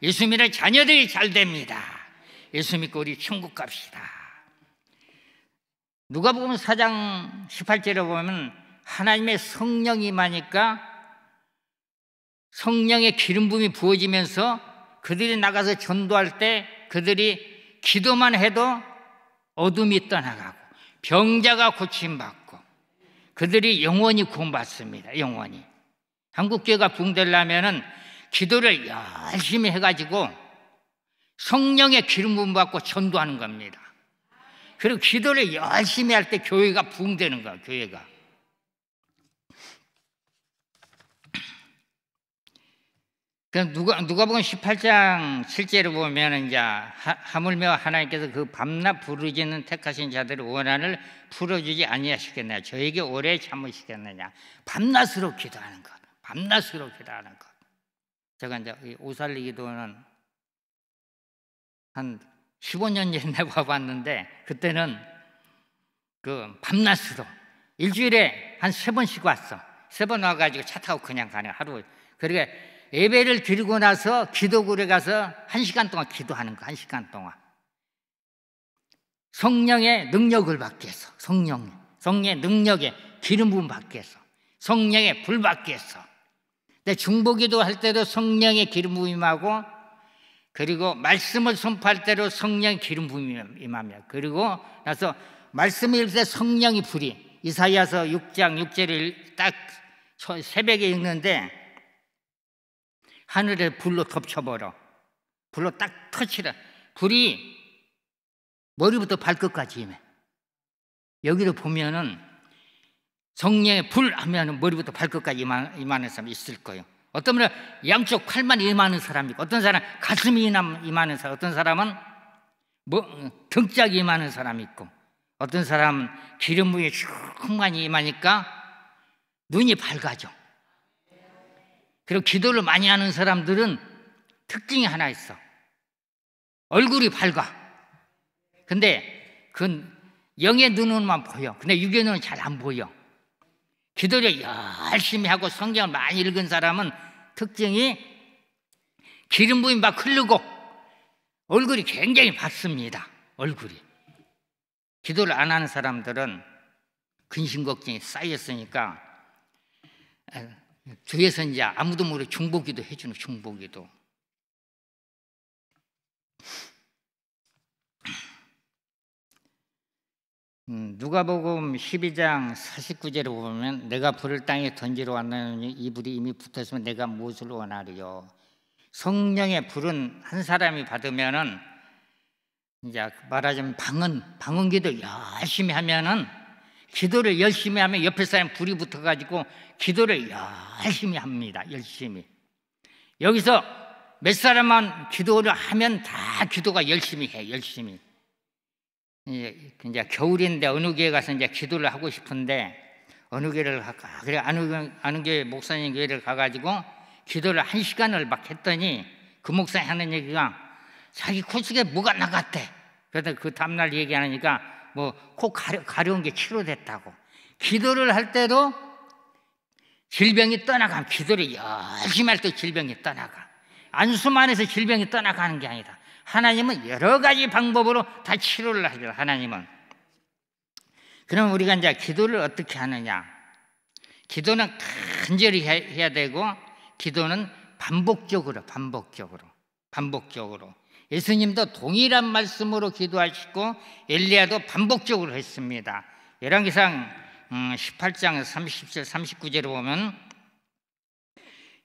Speaker 3: 예수 믿으면 자녀들이 잘 됩니다. 예수 믿고 우리 천국 갑시다. 누가복음 4장 18절에 보면 하나님의 성령이 임하니까 성령의 기름 부음이 부어지면서 그들이 나가서 전도할 때 그들이 기도만 해도 어둠이 떠나가고 병자가 고침받고 그들이 영원히 구원받습니다. 영원히. 한국교회가 부흥되려면은 기도를 열심히 해가지고 성령의 기름 부음 받고 전도하는 겁니다. 그리고 기도를 열심히 할 때 교회가 부흥되는 거야. 교회가. 그럼 누가복음 18장 7절을 보면 이제 하물며 하나님께서 그 밤낮 부르짖는 택하신 자들의 원한을 풀어주지 아니하시겠느냐, 저에게 오래 참으시겠느냐. 밤낮으로 기도하는 것, 밤낮으로 기도하는 것. 제가 이제 오살리 기도는 한 15년 전에 와봤는데 그때는 그 밤낮으로 일주일에 한 3번씩 왔어. 3번 와가지고 차 타고 그냥 가는 하루. 그러니까 예배를 드리고 나서 기도굴에 가서 1시간 동안 기도하는 거. 1시간 동안 성령의 능력을 받기 위해서, 성령의 능력에 기름 부음 받기 위해서, 성령의 불 받기 위해서. 근데 중보기도 할 때도 성령의 기름 부음 임하고, 그리고 말씀을 선포할 때도 성령의 기름 부음 임합니다. 그리고 나서 말씀을 읽을 때 성령이 불이, 이사야서 6장 6절을 딱 새벽에 읽는데 하늘에 불로 덮쳐버려. 불로 딱 터치라. 불이 머리부터 발끝까지 임해. 여기도 보면은 성령의 불 하면 머리부터 발끝까지 임하는 사람이 있을 거예요. 어떤 분은 양쪽 팔만 임하는 사람이 있고, 어떤 사람은 가슴이 임하는 사람, 어떤 사람은 등짝이 임하는 사람이 있고, 어떤 사람은 기름 부음이 충만히 임하니까 눈이 밝아져. 그리고 기도를 많이 하는 사람들은 특징이 하나 있어. 얼굴이 밝아. 근데 그건 영의 눈으로만 보여. 근데 육의 눈은 잘 안 보여. 기도를 열심히 하고 성경을 많이 읽은 사람은 특징이 기름 부음이 막 흐르고 얼굴이 굉장히 밝습니다. 얼굴이. 기도를 안 하는 사람들은 근심 걱정이 쌓였으니까 주위에서 이제 아무도 모르게 중보기도 해주는, 중보기도. 누가복음 12장 49절에 보면 내가 불을 땅에 던지러 왔나니 이 불이 이미 붙었으면 내가 무엇을 원하리요. 성령의 불은 한 사람이 받으면은 이제 말하자면 방언기도 열심히 하면은, 기도를 열심히 하면 옆에 사람 불이 붙어가지고 기도를 열심히 합니다. 열심히. 여기서 몇 사람만 기도를 하면 다 기도가 열심히 해. 열심히. 이제 겨울인데 어느 교회 가서 이제 기도를 하고 싶은데 어느 교회를 갈까? 그래 어느 교회 목사님 교회를 가가지고 기도를 1시간을 막 했더니 그 목사님 하는 얘기가 자기 코속에 뭐가 나갔대. 그래서 그 다음날 얘기하니까 뭐 코 가려운 게 치료됐다고. 기도를 할 때도 질병이 떠나가면, 기도를 열심히 할 때 질병이 떠나가. 안수만 해서 질병이 떠나가는 게 아니다. 하나님은 여러 가지 방법으로 다 치료를 하죠. 하나님은. 그럼 우리가 이제 기도를 어떻게 하느냐? 기도는 간절히 해야 되고, 기도는 반복적으로. 예수님도 동일한 말씀으로 기도하시고 엘리야도 반복적으로 했습니다. 열왕기상 18장 30절 39절에 보면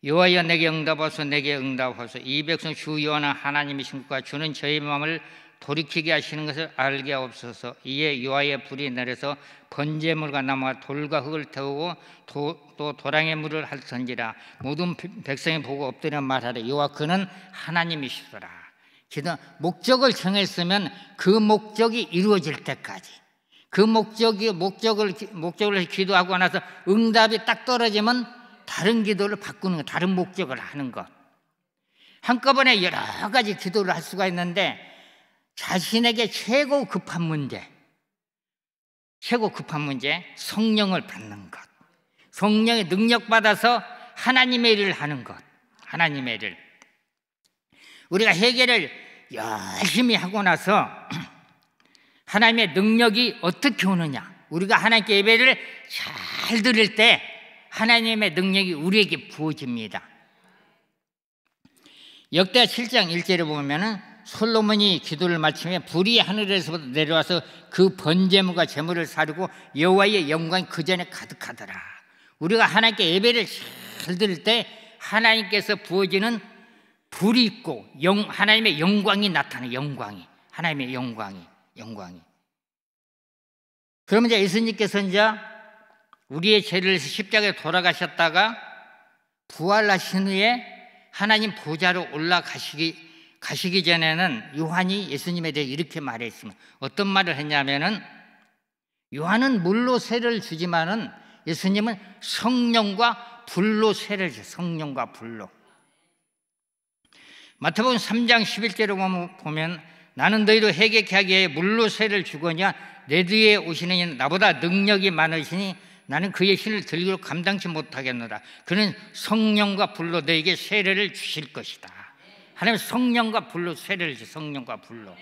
Speaker 3: 여호와여 내게 응답하소서, 내게 응답하소서. 이 백성 주 여호와는 하나님이신 것과 주는 저희 마음을 돌이키게 하시는 것을 알게 하옵소서. 이에 여호와의 불이 내려서 번제물과 나무와 돌과 흙을 태우고 또 도랑의 물을 핥던지라. 모든 백성이 보고 엎드려 말하되 여호와 그는 하나님이시더라. 기도 목적을 정했으면 그 목적이 이루어질 때까지, 그 목적을 기도하고 나서 응답이 딱 떨어지면 다른 기도를 바꾸는 것, 다른 목적을 하는 것. 한꺼번에 여러 가지 기도를 할 수가 있는데 자신에게 최고 급한 문제, 성령을 받는 것. 성령의 능력 받아서 하나님의 일을 하는 것, 하나님의 일을. 우리가 회개를 열심히 하고 나서 하나님의 능력이 어떻게 오느냐, 우리가 하나님께 예배를 잘 드릴 때 하나님의 능력이 우리에게 부어집니다. 역대하 7장 1절에 보면은 솔로몬이 기도를 마치며 불이 하늘에서부터 내려와서 그 번제물과 제물을 사르고 여호와의 영광이 그 전에 가득하더라. 우리가 하나님께 예배를 잘 드릴 때 하나님께서 부어지는 불이 있고 하나님의 영광이 나타나요. 영광이, 하나님의 영광이. 그러면 이제 예수님께서 이제 우리의 죄를 십자가에 돌아가셨다가 부활하신 후에 하나님 보좌로 가시기 전에는 요한이 예수님에 대해 이렇게 말했습니다. 어떤 말을 했냐면은, 요한은 물로 세를 주지만은 예수님은 성령과 불로 세를 줘. 성령과 불로. 마태복음 3장 11절에 보면 나는 너희로 회개케 하기 위해 물로 세를 주거냐, 내 뒤에 오시는 이는 나보다 능력이 많으시니 나는 그의 신을 들기로 감당치 못하겠노라. 그는 성령과 불로 너에게 세례를 주실 것이다. 하나님 성령과 불로 세례를 주. 성령과 불로.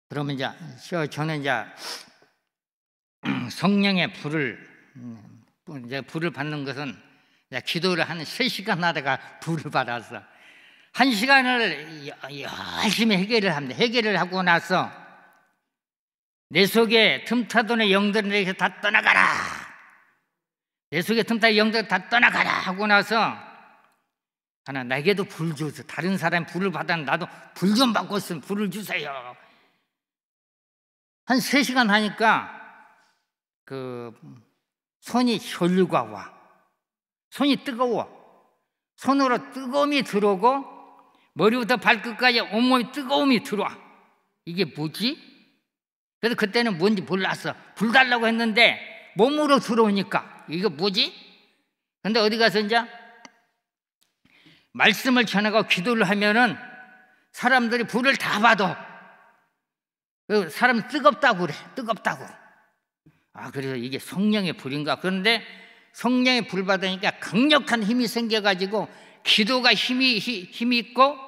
Speaker 3: 그러면 이제 저는 이제 성령의 불을 받는 것은 기도를 한 3시간 하다가 불을 받아서 1시간을 열심히 회개를 합니다. 회개를 하고 나서 내 속에 틈타도는 영들에게 다 떠나가라. 내 속에 틈타도는 영들 다 떠나가라 하고 나서 하나 나에게도 불 주세요. 다른 사람이 불을 받았는데 나도 불 좀 받고 있으면 불을 주세요. 한 3시간 하니까 그 손이 혈류가 와. 손이 뜨거워. 손으로 뜨거움이 들어오고 머리부터 발끝까지 온몸이 뜨거움이 들어와. 이게 뭐지? 그래서 그때는 뭔지 몰랐어. 불 달라고 했는데 몸으로 들어오니까 이거 뭐지? 근데 어디 가서 이제 말씀을 전하고 기도를 하면은 사람들이 불을 다 받아. 사람이 뜨겁다고 그래. 뜨겁다고. 그래서 이게 성령의 불인가? 그런데 성령의 불 받으니까 강력한 힘이 생겨가지고 기도가 힘이 있고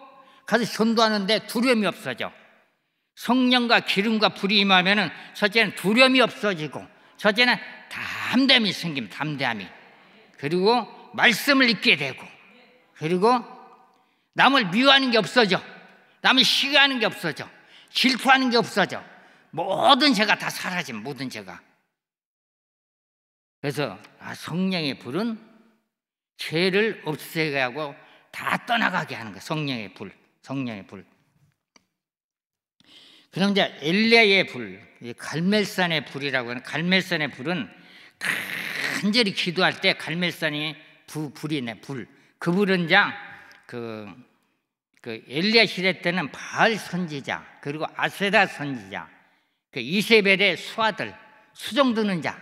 Speaker 3: 가서 전도하는데 두려움이 없어져. 성령과 기름과 불이 임하면은 첫째는 두려움이 없어지고, 첫째는 담대함이 생깁니다. 담대함이. 그리고 말씀을 읽게 되고, 그리고 남을 미워하는 게 없어져. 남을 시기하는 게 없어져. 질투하는 게 없어져. 모든 죄가 다 사라집니다. 모든 죄가. 그래서 성령의 불은 죄를 없애게 하고 다 떠나가게 하는 거예요. 성령의 불. 성령의 불. 그럼 이제 엘리야의 불, 갈멜산의 불이라고 하는, 갈멜산의 불은 간절히 기도할 때 갈멜산이 불이네. 불. 그 불은 이제 그 엘리야 시대 때는 바알 선지자, 그리고 아세라 선지자, 그 이세벨의 수아들, 수종 드는 자,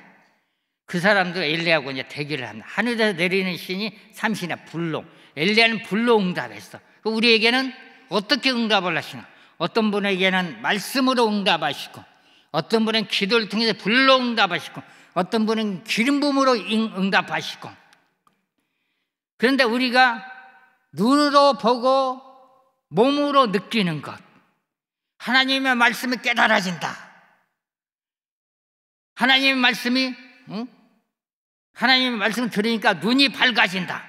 Speaker 3: 그 사람들 엘리야하고 이제 대결을 합니다. 하늘에서 내리는 신이 삼신의 불로. 엘리야는 불로 응답했어. 우리에게는 어떻게 응답을 하시나? 어떤 분에게는 말씀으로 응답하시고, 어떤 분은 기도를 통해서 불로 응답하시고, 어떤 분은 기름 부음으로 응답하시고. 그런데 우리가 눈으로 보고 몸으로 느끼는 것, 하나님의 말씀이 깨달아진다. 하나님의 말씀이 하나님의 말씀을 들으니까 눈이 밝아진다.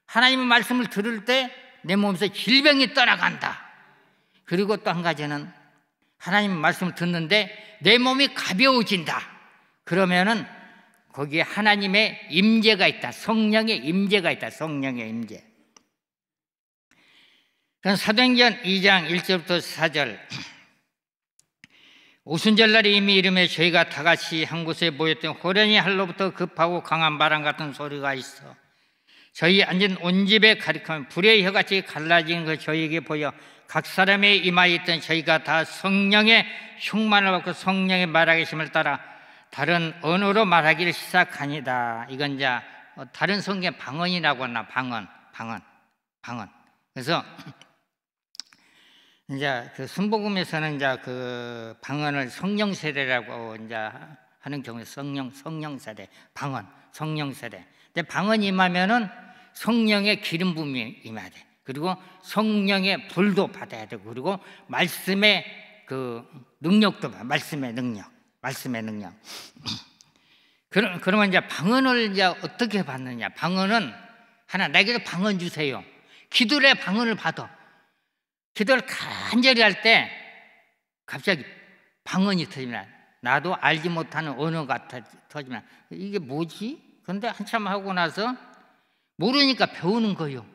Speaker 3: 하나님의 말씀을 들을 때 내 몸에서 질병이 떠나간다. 그리고 또 한 가지는 하나님의 말씀을 듣는데 내 몸이 가벼워진다. 그러면은 거기에 하나님의 임재가 있다. 성령의 임재가 있다. 성령의 임재. 그럼 사도행전 2장 1절부터 4절. 오순절날에 이미 이름에 저희가 다 같이 한 곳에 모였더니 호련히 하늘로부터 급하고 강한 바람 같은 소리가 있어 저희 앉은 온 집에 가득하면 불의 혀같이 갈라진 그 저희에게 보여 각 사람의 이마에 있던 저희가 다 성령의 충만을 받고 성령의 말하기심을 따라 다른 언어로 말하기를 시작하니다. 이건 이제 다른 성경 방언이라고 하나. 방언. 그래서 이제 그 순복음에서는 이제 그 방언을 성령 세례라고 이제 하는 경우에 성령 세례, 방언, 성령 세례. 근데 방언이 임하면은 성령의 기름 부음이 임해야 돼. 그리고 성령의 불도 받아야 되고, 그리고 말씀의 그 능력도 받아. 말씀의 능력. 그러면 이제 방언을 이제 어떻게 받느냐? 방언은 하나, 내게도 방언 주세요. 기도를 해 방언을 받아. 기도를 간절히 할 때 갑자기 방언이 터지면, 나도 알지 못하는 언어가 터지면 이게 뭐지? 그런데 한참 하고 나서 모르니까 배우는 거예요.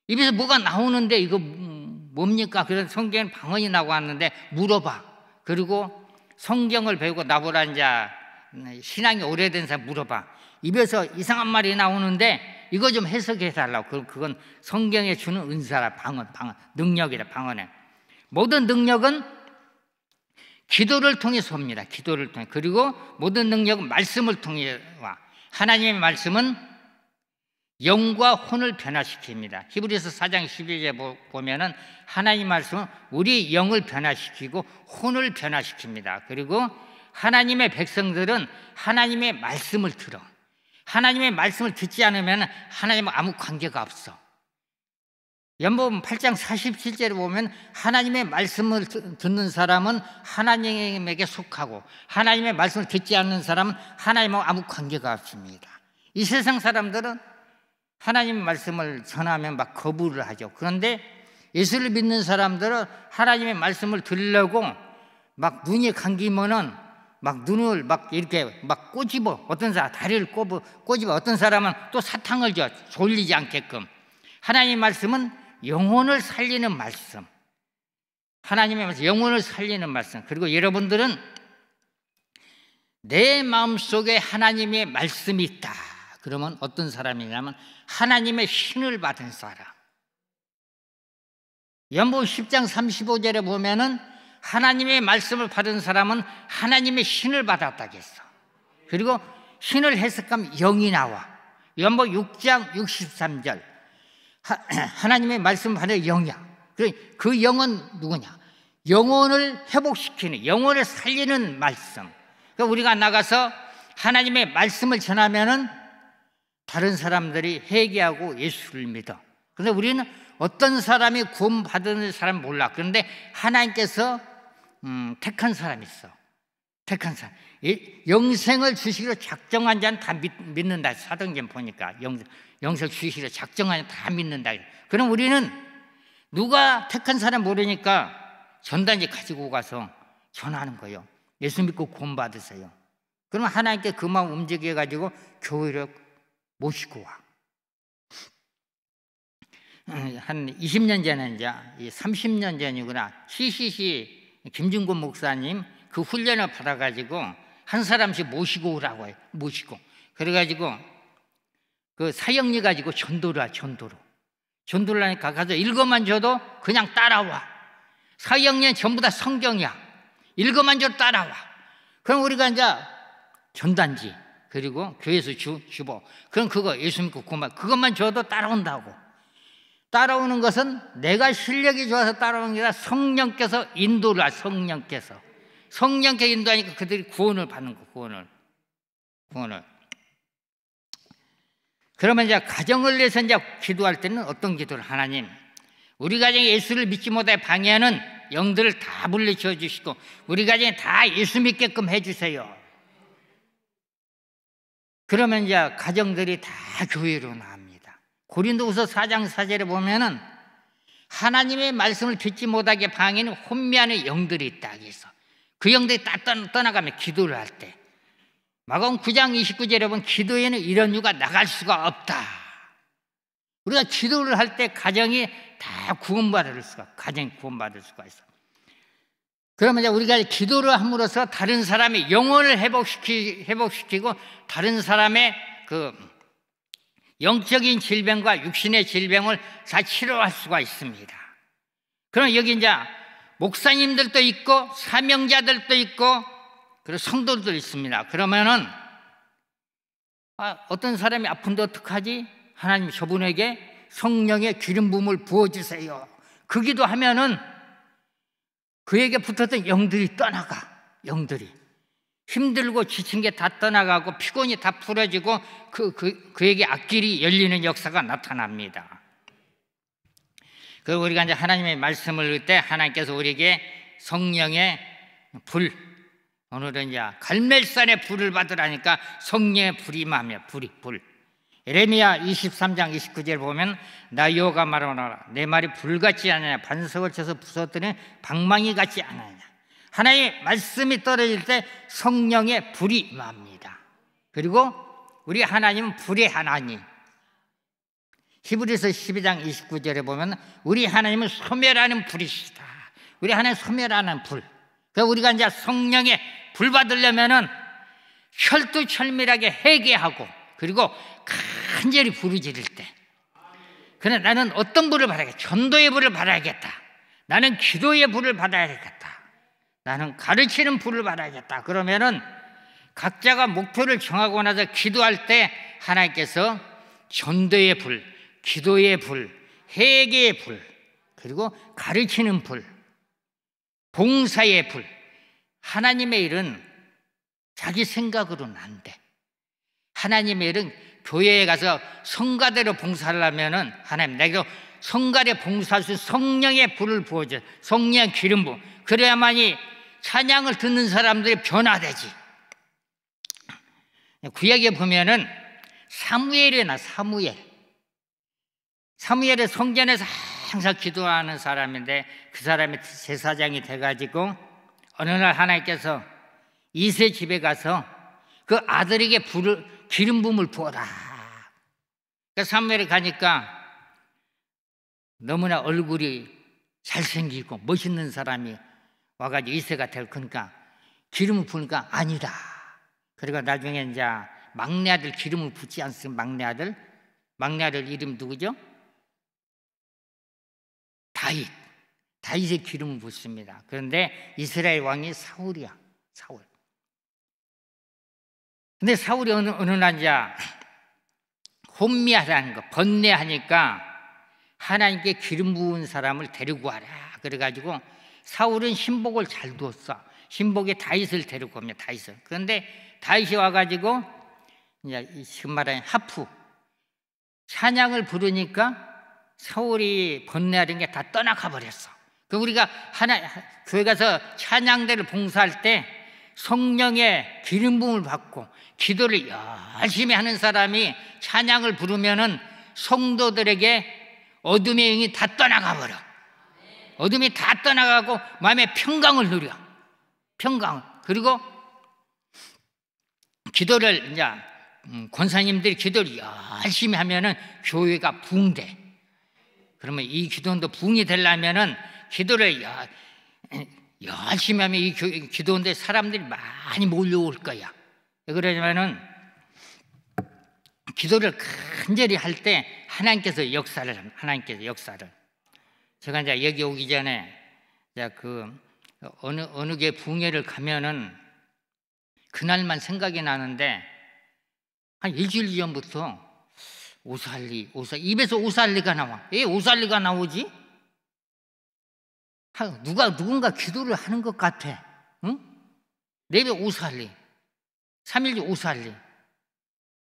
Speaker 3: 입에서 뭐가 나오는데 이거 뭡니까? 그래서 성경에 방언이 나왔는데 물어봐. 그리고 성경을 배우고 나보다 이제 신앙이 오래된 사람 물어봐. 입에서 이상한 말이 나오는데 이거 좀 해석해 달라고. 그건 성경에 주는 은사라. 방언 능력이라. 방언에 모든 능력은 기도를 통해서 옵니다. 기도를 통해. 그리고 모든 능력은 말씀을 통해 와. 하나님의 말씀은 영과 혼을 변화시킵니다. 히브리서 4장 12절에 보면은 하나님 말씀은 우리 영을 변화시키고 혼을 변화시킵니다. 그리고 하나님의 백성들은 하나님의 말씀을 들어. 하나님의 말씀을 듣지 않으면 하나님과 아무 관계가 없어. 연복음 8장 47절에 보면 하나님의 말씀을 듣는 사람은 하나님에게 속하고 하나님의 말씀을 듣지 않는 사람은 하나님과 아무 관계가 없습니다. 이 세상 사람들은 하나님의 말씀을 전하면 막 거부를 하죠. 그런데 예수를 믿는 사람들은 하나님의 말씀을 들으려고 막 눈이 감기면은 막 눈을 막 이렇게 막 꼬집어. 어떤 사람 다리를 꼬집어. 어떤 사람은 또 사탕을 줘. 졸리지 않게끔. 하나님의 말씀은 영혼을 살리는 말씀. 하나님의 말씀, 영혼을 살리는 말씀. 그리고 여러분들은 내 마음속에 하나님의 말씀이 있다. 그러면 어떤 사람이냐면 하나님의 신을 받은 사람. 연복음 10장 35절에 보면은 하나님의 말씀을 받은 사람은 하나님의 신을 받았다고 했어. 그리고 신을 해석하면 영이 나와. 연복음 6장 63절 하나님의 말씀을 받은 영이야. 그 영은 누구냐? 영혼을 회복시키는, 영혼을 살리는 말씀. 그러니까 우리가 나가서 하나님의 말씀을 전하면은 다른 사람들이 회개하고 예수를 믿어. 그런데 우리는 어떤 사람이 구원받은 사람 몰라. 그런데 하나님께서 택한 사람이 있어. 택한 사람. 영생을 주시기로 작정한 자는 다 믿는다. 사도행전 보니까 영생 주시기로 작정한 자는 다 믿는다. 그럼 우리는 누가 택한 사람 모르니까 전단지 가지고 가서 전하는 거예요. 예수 믿고 구원받으세요. 그러면 하나님께 그 마음 움직여가지고 교회를 모시고 와. 한 20년 전에 이제 30년 전이구나. CCC 김준곤 목사님 그 훈련을 받아가지고 한 사람씩 모시고 오라고 해요. 모시고. 그래가지고 그 사형리 가지고 전도를 하. 전도를 하니까 가서 읽어만 줘도 그냥 따라와. 사형리는 전부 다 성경이야. 읽어만 줘도 따라와. 그럼 우리가 이제 전단지 그리고 교회에서 주보. 그럼 그거 예수 믿고 그것만 줘도 따라온다고. 따라오는 것은 내가 실력이 좋아서 따라오는 게 아니라 성령께서 인도를 하셔. 성령께 인도하니까 그들이 구원을 받는 거. 구원을. 그러면 이제 가정을 위해서 이제 기도할 때는 어떤 기도를? 하나님, 우리 가정에 예수를 믿지 못해 방해하는 영들을 다 물리쳐 주시고 우리 가정에 다 예수 믿게끔 해주세요. 그러면 이제 가정들이 다 교회로 나옵니다. 고린도후서 4장 4절에 보면은 하나님의 말씀을 듣지 못하게 방해하는 혼미하는 영들이 있다. 그래서 그 영들이 다 떠나가면 기도를 할 때. 마가복음 9장 29절에 보면 기도에는 이런 유가 나갈 수가 없다. 우리가 기도를 할 때 가정이 다 구원받을 수가 있어. 그러면 이제 우리가 기도를 함으로써 다른 사람의 영혼을 회복시키고 다른 사람의 그 영적인 질병과 육신의 질병을 다 치료할 수가 있습니다. 그럼 여기 이제 목사님들도 있고 사명자들도 있고 그리고 성도들도 있습니다. 그러면은 어떤 사람이 아픈데 어떡하지? 하나님 저분에게 성령의 기름 부음을 부어주세요. 그 기도하면은 그에게 붙었던 영들이 떠나가. 영들이. 힘들고 지친 게 다 떠나가고 피곤이 다 풀어지고 그에게 앞길이 열리는 역사가 나타납니다. 그리고 우리가 이제 하나님의 말씀을 읽을 때 하나님께서 우리에게 성령의 불, 오늘은 이제 갈멜산의 불을 받으라니까 성령의 불이 임하며 불. 예레미야 23장 29절 보면 나 여호와가 말하노라 내 말이 불같지 않느냐 반석을 쳐서 부서뜨리는 방망이 같지 않느냐. 하나님의 말씀이 떨어질 때 성령의 불이 임합니다. 그리고 우리 하나님은 불의 하나님. 히브리서 12장 29절에 보면 우리 하나님은 소멸하는 불이시다. 우리 하나님 소멸하는 불. 그래서 우리가 이제 성령의 불 받으려면은 혈투철밀하게 회개하고 그리고 간절히 부르짖을 때, 그래 나는 어떤 불을 받아야겠다. 전도의 불을 받아야겠다. 나는 기도의 불을 받아야겠다. 나는 가르치는 불을 받아야겠다. 그러면은 각자가 목표를 정하고 나서 기도할 때 하나님께서 전도의 불, 기도의 불, 회개의 불, 그리고 가르치는 불, 봉사의 불. 하나님의 일은 자기 생각으로는 안 돼. 하나님의 일은 교회에 가서 성가대로 봉사를 하면은 하나님 내가 성가대 봉사할 수 있는 성령의 불을 부어줘. 성령의 기름 부어. 그래야만이 찬양을 듣는 사람들이 변화되지. 구약에 보면은 사무엘이나 사무엘의 성전에서 항상 기도하는 사람인데 그 사람이 제사장이 돼가지고 어느 날 하나님께서 이세 집에 가서 그 아들에게 기름 부음을 부어라. 그러니까 사무엘에 가니까 너무나 얼굴이 잘생기고 멋있는 사람이 와가지고 이세가 될 거니까 기름을 부으니까 아니다. 그리고 나중에 이제 막내 아들 기름을 붓지 않습니까? 막내 아들 이름 누구죠? 다윗의 기름을 붓습니다. 그런데 이스라엘 왕이 사울이야. 사울. 근데 사울이 어느 날 이제 혼미하다는 거, 번뇌하니까 하나님께 기름 부은 사람을 데리고 와라. 그래가지고 사울은 신복을 잘 두었어. 신복에 다윗을 데리고 옵니다. 다윗을. 그런데 다윗이 와가지고 이제 지금 말하는 하프 찬양을 부르니까 사울이 번뇌하는 게 다 떠나가 버렸어. 그 우리가 교회 가서 찬양대를 봉사할 때 성령의 기름 부음을 받고 기도를 열심히 하는 사람이 찬양을 부르면은 성도들에게 어둠의 영이 다 떠나가 버려. 어둠이 다 떠나가고 마음의 평강을 누려. 평강. 그리고 기도를 이제 권사님들이 기도를 열심히 하면은 교회가 부흥돼. 그러면 이 기도원도 부흥이 되려면은 기도를 열심히 하면 이 기도원데 사람들이 많이 몰려올 거야. 그러냐면은 기도를 간절히 할 때 하나님께서 역사를 합니다. 하나님께서 역사를. 제가 이제 여기 오기 전에 이제 어느 게 부흥회를 가면은 그날만 생각이 나는데 한 일주일 전부터 입에서 오살리가 나와. 왜 오살리가 나오지? 누군가 기도를 하는 것 같아. 응? 내 입에 오살리. 3일째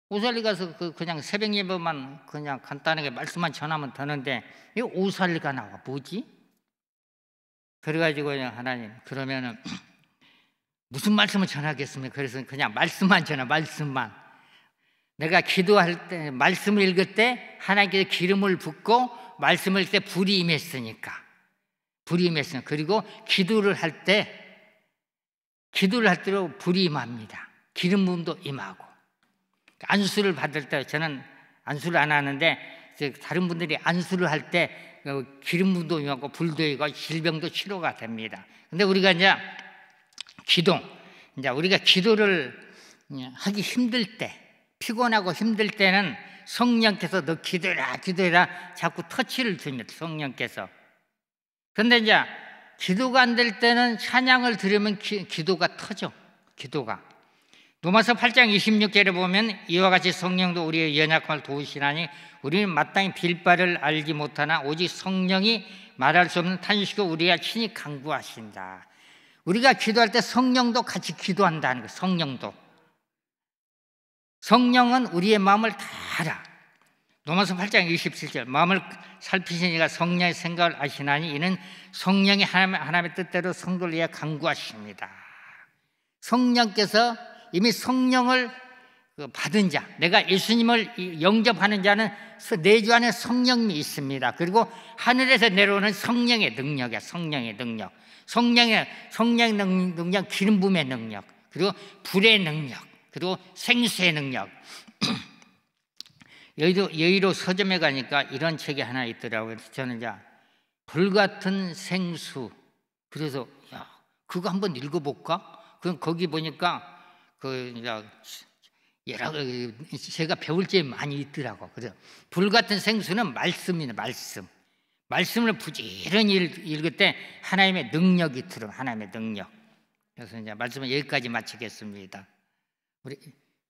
Speaker 3: 오살리 가서 그냥 새벽 예배만 그냥 간단하게 말씀만 전하면 되는데 이 오살리가 나와. 뭐지? 그래가지고 하나님 그러면은 무슨 말씀을 전하겠습니까? 그래서 그냥 말씀만 전하. 말씀만. 내가 기도할 때 말씀을 읽을 때 하나님께서 기름을 붓고 말씀을 읽을 때 불이 임했으니까. 그리고 기도를 할 때로 불이 임합니다. 기름 부음도 임하고. 안수를 받을 때 저는 안수를 안 하는데 다른 분들이 안수를 할 때 기름 부음도 임하고 불도 임하고 질병도 치료가 됩니다. 근데 우리가 이제 우리가 기도를 하기 힘들 때, 피곤하고 힘들 때는 성령께서 너 기도해라 자꾸 터치를 줍니다. 성령께서. 그런데 이제 기도가 안 될 때는 찬양을 들으면 기도가 터져. 기도가. 로마서 8장 26절에 보면 이와 같이 성령도 우리의 연약함을 도우시나니 우리는 마땅히 빌 바를 알지 못하나 오직 성령이 말할 수 없는 탄식을 우리가 친히 간구하신다. 우리가 기도할 때 성령도 같이 기도한다는 거예요. 성령도. 성령은 우리의 마음을 다 알아. 로마서 8장 27절 마음을 살피시니가 성령의 생각을 아시나니 이는 성령이 하나님의 뜻대로 성도를 위해 간구하십니다. 성령께서 이미 성령을 받은 자, 내가 예수님을 영접하는 자는 내주 안에 성령이 있습니다. 그리고 하늘에서 내려오는 성령의 능력이야. 성령의 능력, 성령의 능력, 기름 부음의 능력, 그리고 불의 능력, 그리고 생수의 능력. 여의도 서점에 가니까 이런 책이 하나 있더라고요. 저는 이제 불같은 생수. 그래서 야, 그거 한번 읽어볼까? 그럼 거기 보니까 제가 배울 점이 많이 있더라고. 그래서 불같은 생수는 말씀이네. 말씀을 부지런히 읽을 때 하나님의 능력이 들어. 하나님의 능력. 그래서 이제 말씀을 여기까지 마치겠습니다. 우리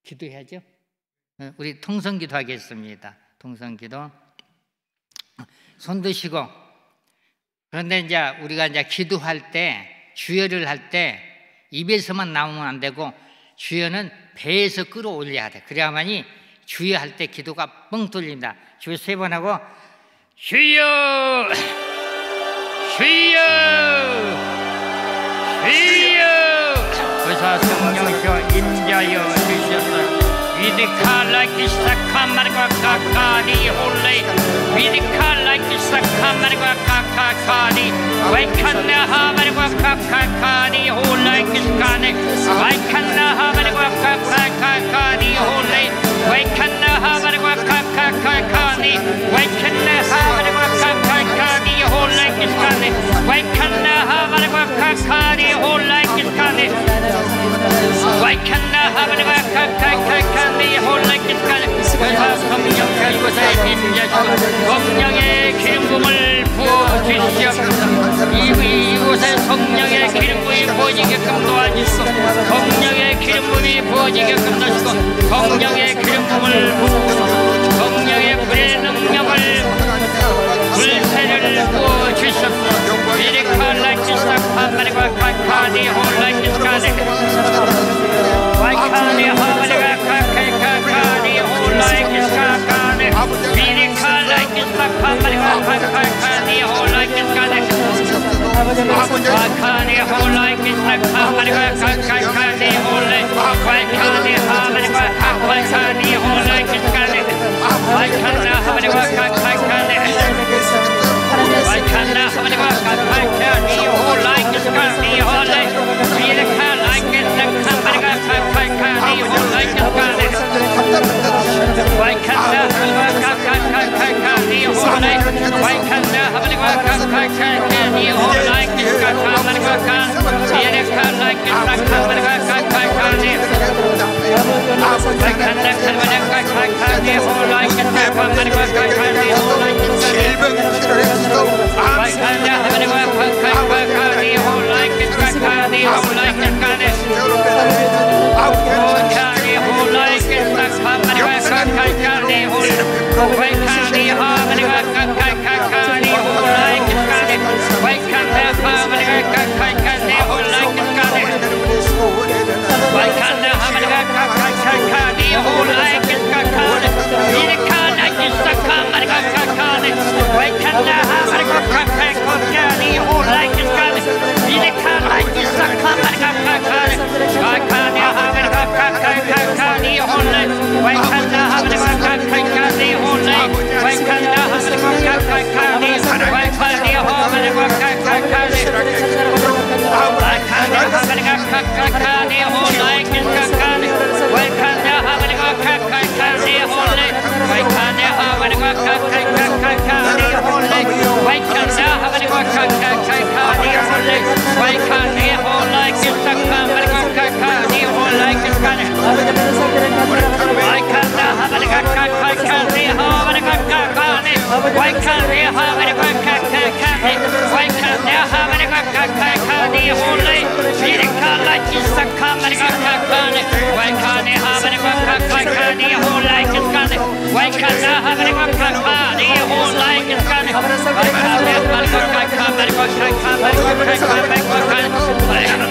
Speaker 3: 기도해야죠. 우리 통성기도 하겠습니다. 통성기도. 손 드시고. 그런데 이제 우리가 이제 기도할 때, 주여를 할 때 입에서만 나오면 안 되고 주여는 배에서 끌어올려야 돼. 그래야만이 주여 할 때 기도가 뻥 뚫린다. 주여 3번 하고 주여, 주여, 주여. 보사 성령이여 임자여 주시옵소서. 위디칼라 기사카마르과 카카니 홀레 위디칼라 기사카마르과 카카카니 와이칸나 하마르과 카카카니 홀레 기스카네 와이칸나 하마르과 카카카니 홀레 와이칸나 하마르과 카카카니 와이칸나 하마르과 카카카니 홀레 기스카네 와이칸나 하마르과 카카니 홀레 기스카네 와이칸나 하마르과 카카카니 성령의 기름부음을 부어주시옵소서. 이곳에 성령의 기름부음이 부어지게끔 도와주시고 성령의 기름부음이 부어지게끔 도와주시고 성령의 기름부음을 부어 성령의 불의 능력을 불새를 부어주시옵소서. 미리칼라이키스타 카마리과 카카니 홀라이키스카네 와이카니 하마리가 카카카니 홀라이키스카네 미리칼라이키스타 카마리과 카카니 홀라이키스카네 와이카니 홀라이키스타 카마리과 카카니 홀레 와이카니 하마리과 카카니 홀라이키스카네 와이카나 하마리과 카카니 와이칸나 하마리과 카카니 홀라이키스카니 홀레 미리칼라이키스타 카마리과 카카니 홀라이키스카네 와이칸나 하마리과 카카니 홀레 와이칸나 하마리과 카카니 홀라이키스카 카마리과 미리칼라이키스타 카마리과 카카니 와이칸나 하마리과 카카니 홀라이키스타 카마리과 카카니 홀라이키스카네 와이칸나 하마리과 카카니 홀라이키스카니 홀라이키스카네 와이칸니 홀라이키스타 카마리과 카카니 와이칸니 하마리과 카카니 홀라이키스카네 와이칸나 하마리과 카카니 홀라이키스카네 와이칸나 하마리과 카카니 홀라이키스카네 미리칼라이키스타 카마리과 카카니 와이칸나 하마리과 카카니 홀라이키스카네 미리칼라이키스타 카마리과 카카니 와이칸나 하마리과 카카니 홀레 와이칸나 하마리과 카카니 홀레 와이칸나 하마리과 카카니 와이칸나 하마리과 카카니 와이칸나 하마리과 카카니 홀라이키스카네 와이칸나 하마리과 카카니 홀레 와이칸나 하마리과 카카니 홀레 와이칸나 하마리과 카카니 홀레 와이칸나 홀라이키스타 카마리과 카카니 홀라이키스카네 와이칸나 하마리과 카카니 하마리과 카카니 와이칸나 하마리과 카카니 와이칸나 하마리과 카카니 홀레 미리칼라이키스타 카마리과 카카니 와이칸나 하마리과 카카니 홀라이키스카네 와이칸나 하마리과 카카니 홀라이키스카네 와이칸나 하마리과 카카니 홀라이키스카네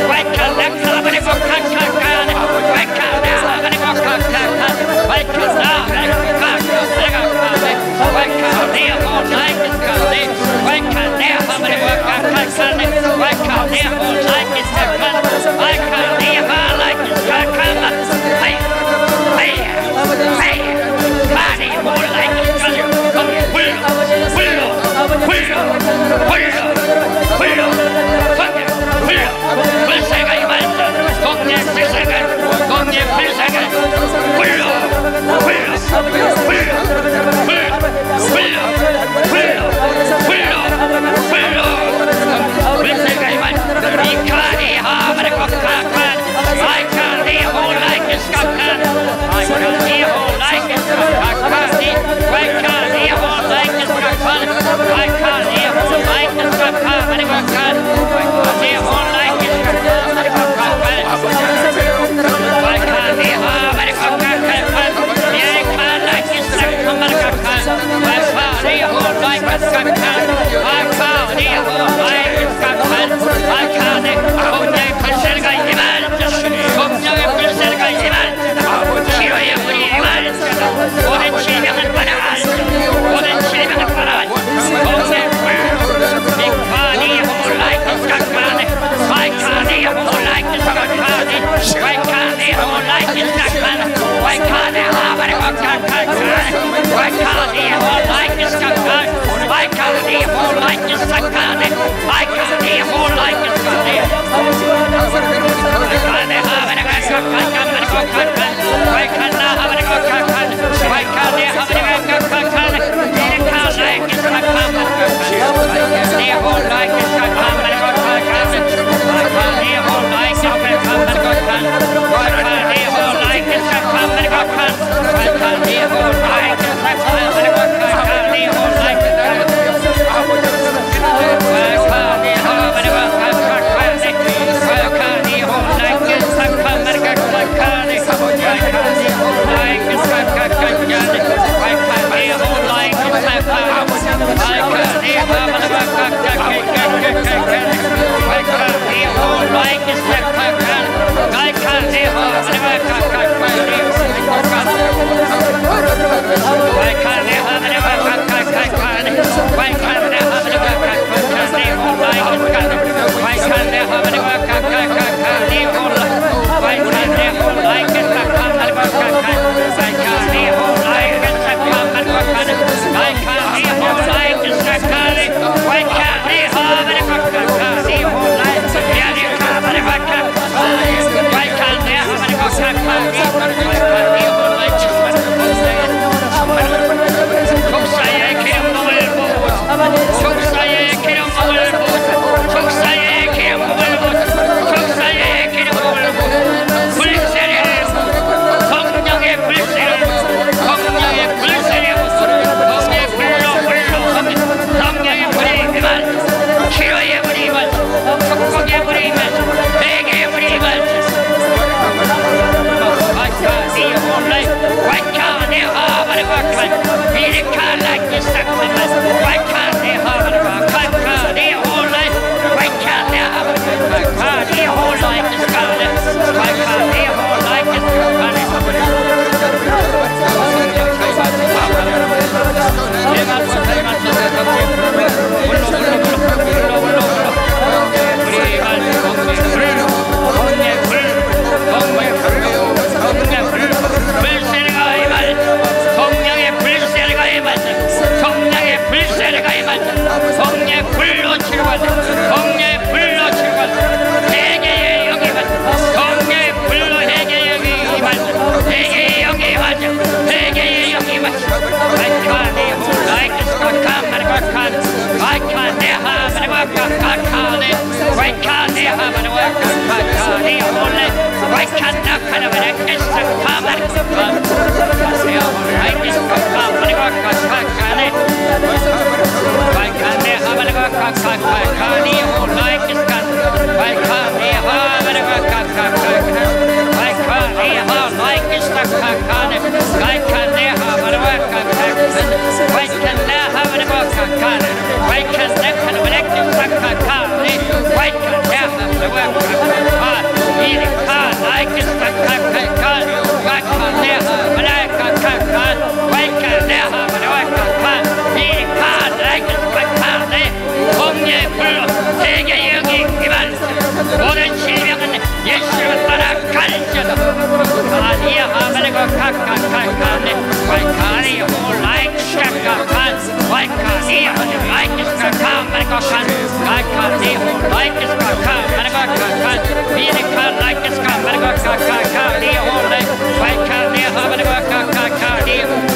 Speaker 3: Why can't they have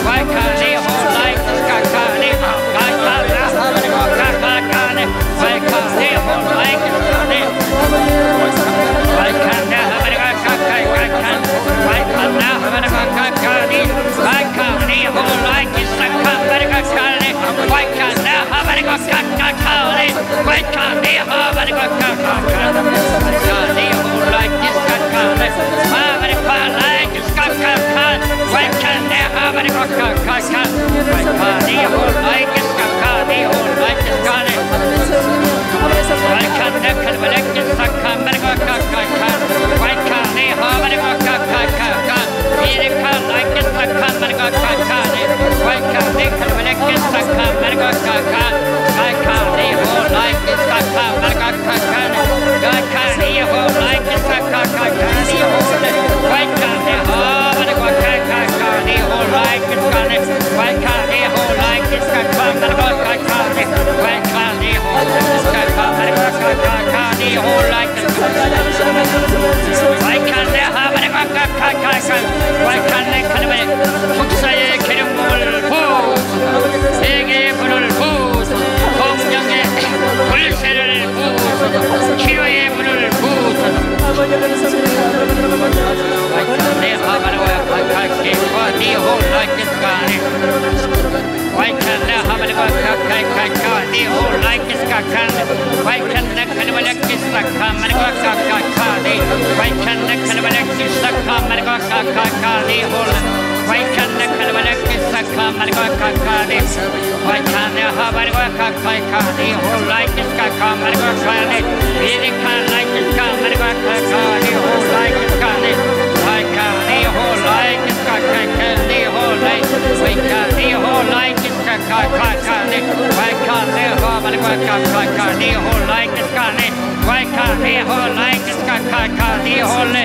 Speaker 3: Why can't 국사의 기름부음을 부으소서 세계의 불을 부으소서 성령의 불새를 부으소서 치료의 불을 부으소서 내 하바르와 각각과 네 홀라이키스가네 와이칸내 하바르와 각각과 네 홀라이키스가칸 와이칸내 칼발레키스가 마르와 각각하네 와이칸내 칼발레키스가 마르와 각각하네 홀라 와이칸내 칼발레키스가 마르와 각각하네 와이칸내 하바르와 각각하네 홀라이키스가 마르와 각각하네 비리칸라이키스가 마르와 각각하네 홀라이키스가네 와이칸네 홀라이키스가 각각하네 홀라이 와이칸네 홀라이키스가 각각하네 와이칸네 하바르와 각각하네 홀라이키스가네 와이칸네 홀라이키스가 각각하네 홀레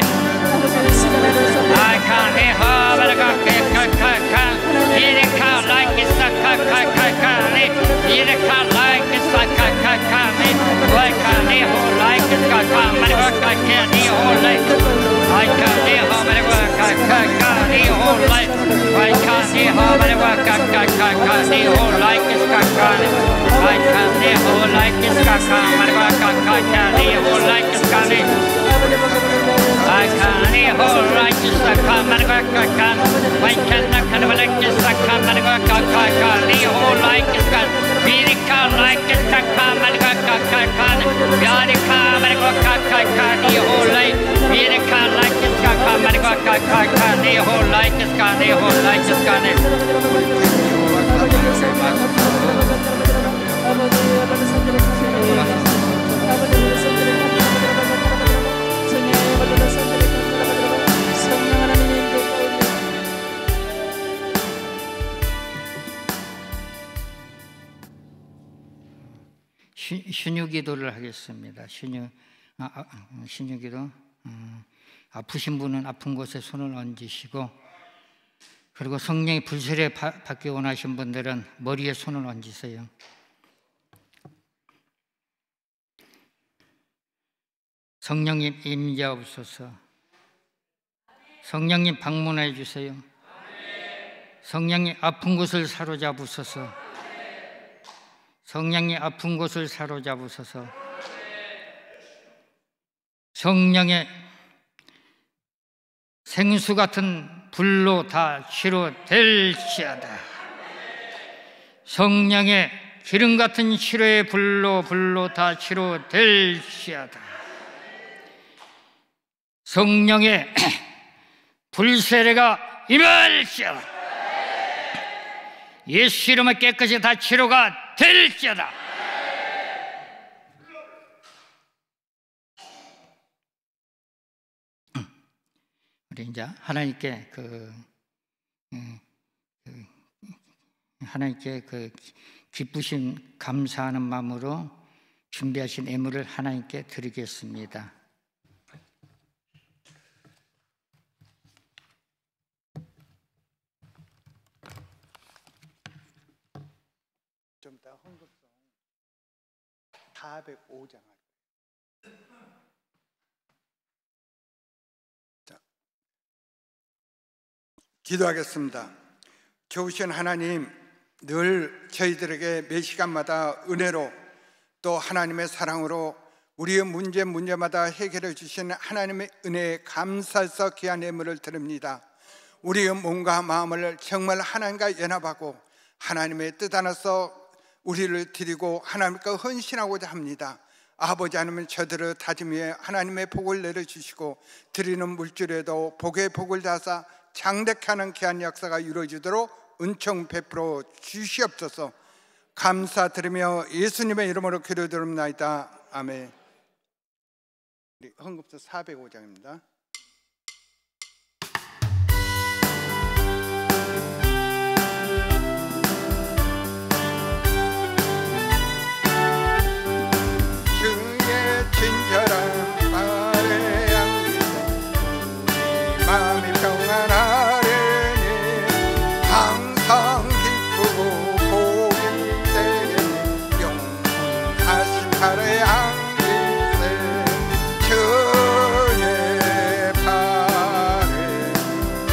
Speaker 3: 와이칸네 하바르와 각각하네 비리칸라이키스가 각각하네 비리칸라이키스가 각각하네 와이칸네 홀라이키스가 마르와 각각하네 홀레 와이칸네 하바르와 각각하네 홀라이 와이칸네 하바르와 각각하네 홀라이키스가 와이칸네 홀라이키스가 마르와 각각하네 홀라이키스가네 와이칸네 홀라이키스가 마르와 각각 와이칸네 칼발레키스가 마르와 각각하네 홀라이키스가 비리칸라이키스가 마르와 각각하네 비리칸 마르와 각각하네 홀라이 비리칸라이키스가 마르와 각각하네 홀라이키스가네 홀라이키스가네 신유기도를 하겠습니다. 신유기도. 아프신 분은 아픈 곳에 손을 얹으시고, 그리고 성령의 불세례 받기 원하신 분들은 머리에 손을 얹으세요. 성령님 임재하옵소서. 성령님 방문해 주세요. 성령님 아픈 곳을 사로잡으소서. 성령의 아픈 곳을 사로잡으소서. 성령의 생수 같은 불로 다 치료될지어다. 성령의 기름 같은 치료의 불로 다 치료될지어다. 성령의 불세례가 임할지어다. 예수 이름에 깨끗이 다 치료가 될지어다. 우리 이제 하나님께 하나님께 기쁘신 감사하는 마음으로 준비하신 예물을 하나님께 드리겠습니다.
Speaker 2: 좀 이따 헌금송 405장 할 거예요. 자, 기도하겠습니다. 좋으신 하나님, 늘 저희들에게 매 시간마다 은혜로 또 하나님의 사랑으로 우리의 문제마다 해결해 주신 하나님의 은혜에 감사해서 귀한 예물을 드립니다. 우리의 몸과 마음을 정말 하나님과 연합하고 하나님의 뜻 안에서 우리를 드리고 하나님께 헌신하고자 합니다. 아버지, 하나님 저들을 다짐해 하나님의 복을 내려주시고 드리는 물질에도 복의 복을 다사 장대케 하는 귀한 역사가 이루어지도록 은총 베풀어 주시옵소서. 감사드리며 예수님의 이름으로 기도드립나이다. 아멘. 헌금서 405장입니다. 주의 친절한 말에 안기서 우리 마음이 평안하려니 항상 기쁘고 복이 되니 영원하신 팔에 안기세. 주의 팔에 그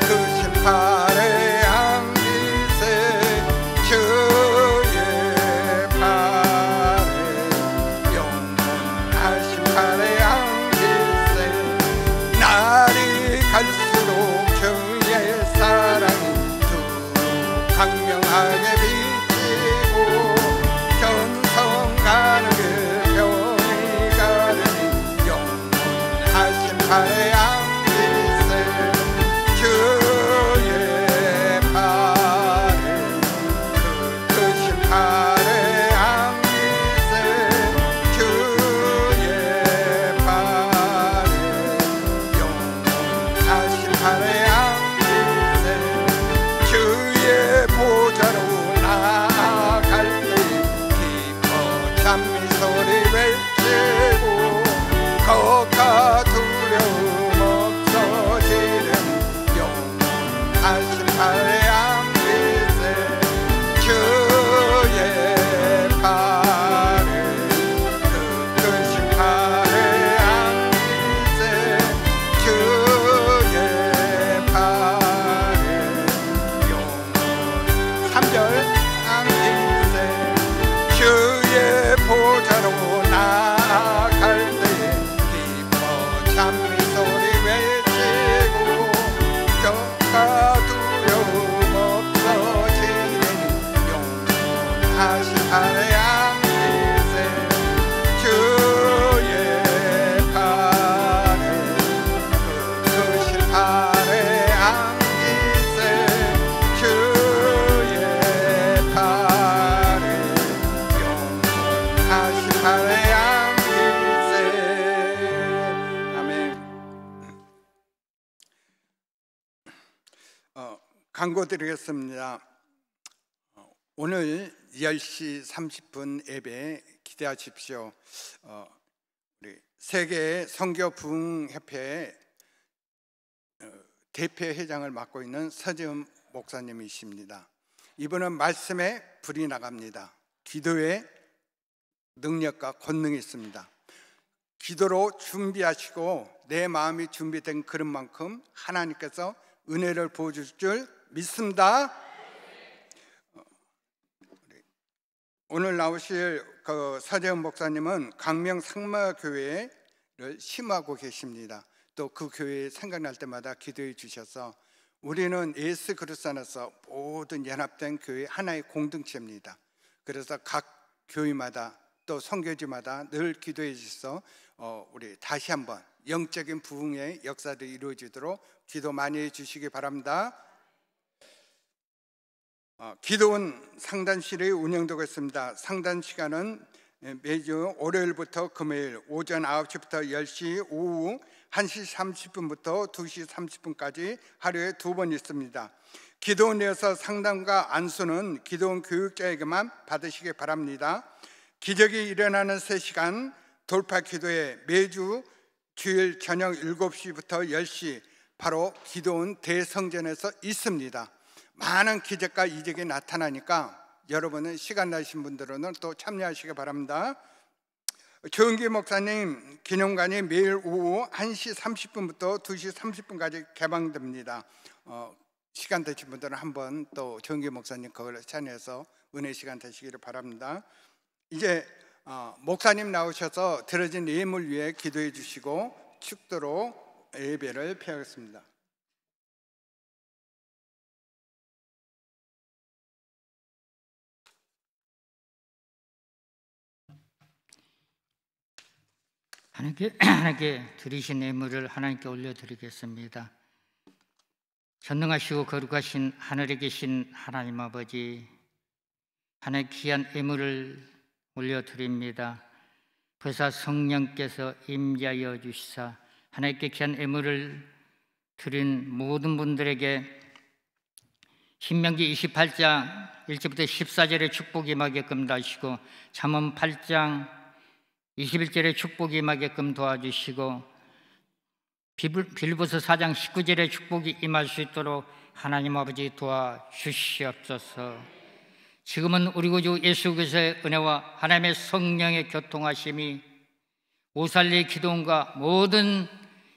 Speaker 2: 크신 팔에 안기세. 주의 팔에 영원하신 팔에 안기세. 날이 갈수록 주의 사랑이 두 강명하게 비치고 견성 가는 그 병이 가르니 영원하신 팔에 안기세. 주의 팔에 그 크신 팔에 안기세. 주의 팔에 영원하신 팔에 안기세. 주의 보좌로 나아갈 때 기뻐 찬미소리 외치고 걱하 두려움 없어지는 영원하신 팔에 안기세. 주의 팔에 그 크신 팔에 안기세. 주의 팔에 영원 3절 안기세. 주의 보좌로 나아갈 때 기뻐 찬미소리 외치고 격하 두려움 없어지는 영원하신 팔에 안기세. 주의 팔에 그 크신 팔에 안기세. 주의 팔에 영원하신 팔에 안기세. 아멘. 광고 드리겠습니다. 오늘 10시 30분 예배 기대하십시오. 우리 세계 선교 부흥협회 대표회장을 맡고 있는 서재훈 목사님이십니다. 이분은 말씀에 불이 나갑니다. 기도에 능력과 권능이 있습니다. 기도로 준비하시고 내 마음이 준비된 그런 만큼 하나님께서 은혜를 부어줄 줄 믿습니다. 오늘 나오실 그 서재훈 목사님은 강명 상마교회를 심하고 계십니다. 또 그 교회 생각날 때마다 기도해 주셔서 우리는 예수 그리스도 안에서 모든 연합된 교회 하나의 공동체입니다. 그래서 각 교회마다 또 선교지마다 늘 기도해 주셔서 우리 다시 한번 영적인 부흥의 역사도 이루어지도록 기도 많이 해 주시기 바랍니다. 기도원 상단실이 운영되고 있습니다. 상단 시간은 매주 월요일부터 금요일 오전 9시부터 10시, 오후 1시 30분부터 2시 30분까지 하루에 2번 있습니다. 기도원에서 상담과 안수는 기도원 교육자에게만 받으시기 바랍니다. 기적이 일어나는 3시간 돌파 기도회 매주 주일 저녁 7시부터 10시 바로 기도원 대성전에서 있습니다. 많은 기적과 이적이 나타나니까 여러분은 시간 나신 분들은 또 참여하시기 바랍니다. 조은기 목사님 기념관이 매일 오후 1시 30분부터 2시 30분까지 개방됩니다. 시간 되신 분들은 한번 또 조은기 목사님 그걸 참여해서 은혜 시간 되시기를 바랍니다. 이제 목사님 나오셔서 드려진 예물 위해 기도해 주시고 축도로 예배를 펴겠습니다.
Speaker 3: 하나님께 드리신 예물을 하나님께 올려드리겠습니다. 전능하시고 거룩하신 하늘에 계신 하나님 아버지, 하나님의 귀한 예물을 올려드립니다. 보혜사 성령께서 임재하여 주시사 하나님께 귀한 예물을 드린 모든 분들에게 신명기 28장 1절부터 14절의 축복이 임하게끔 도와주시고, 잠언 8장 21절의 축복이 임하게끔 도와주시고, 빌보서 4장 19절의 축복이 임할 수 있도록 하나님 아버지 도와주시옵소서. 지금은 우리 구주 예수 그리스도의 은혜와 하나님의 성령의 교통하심이 오살리 기도원과 모든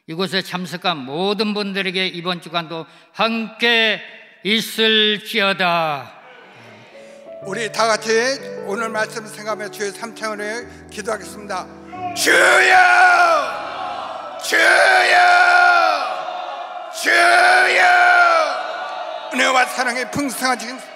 Speaker 3: 이곳에 참석한 모든 분들에게 이번 주간도 함께 있을지어다.
Speaker 2: 우리 다 같이 오늘 말씀 생각하며 주의 삼창을 기도하겠습니다. 주여! 주여! 주여! 은혜와 사랑의 풍성하신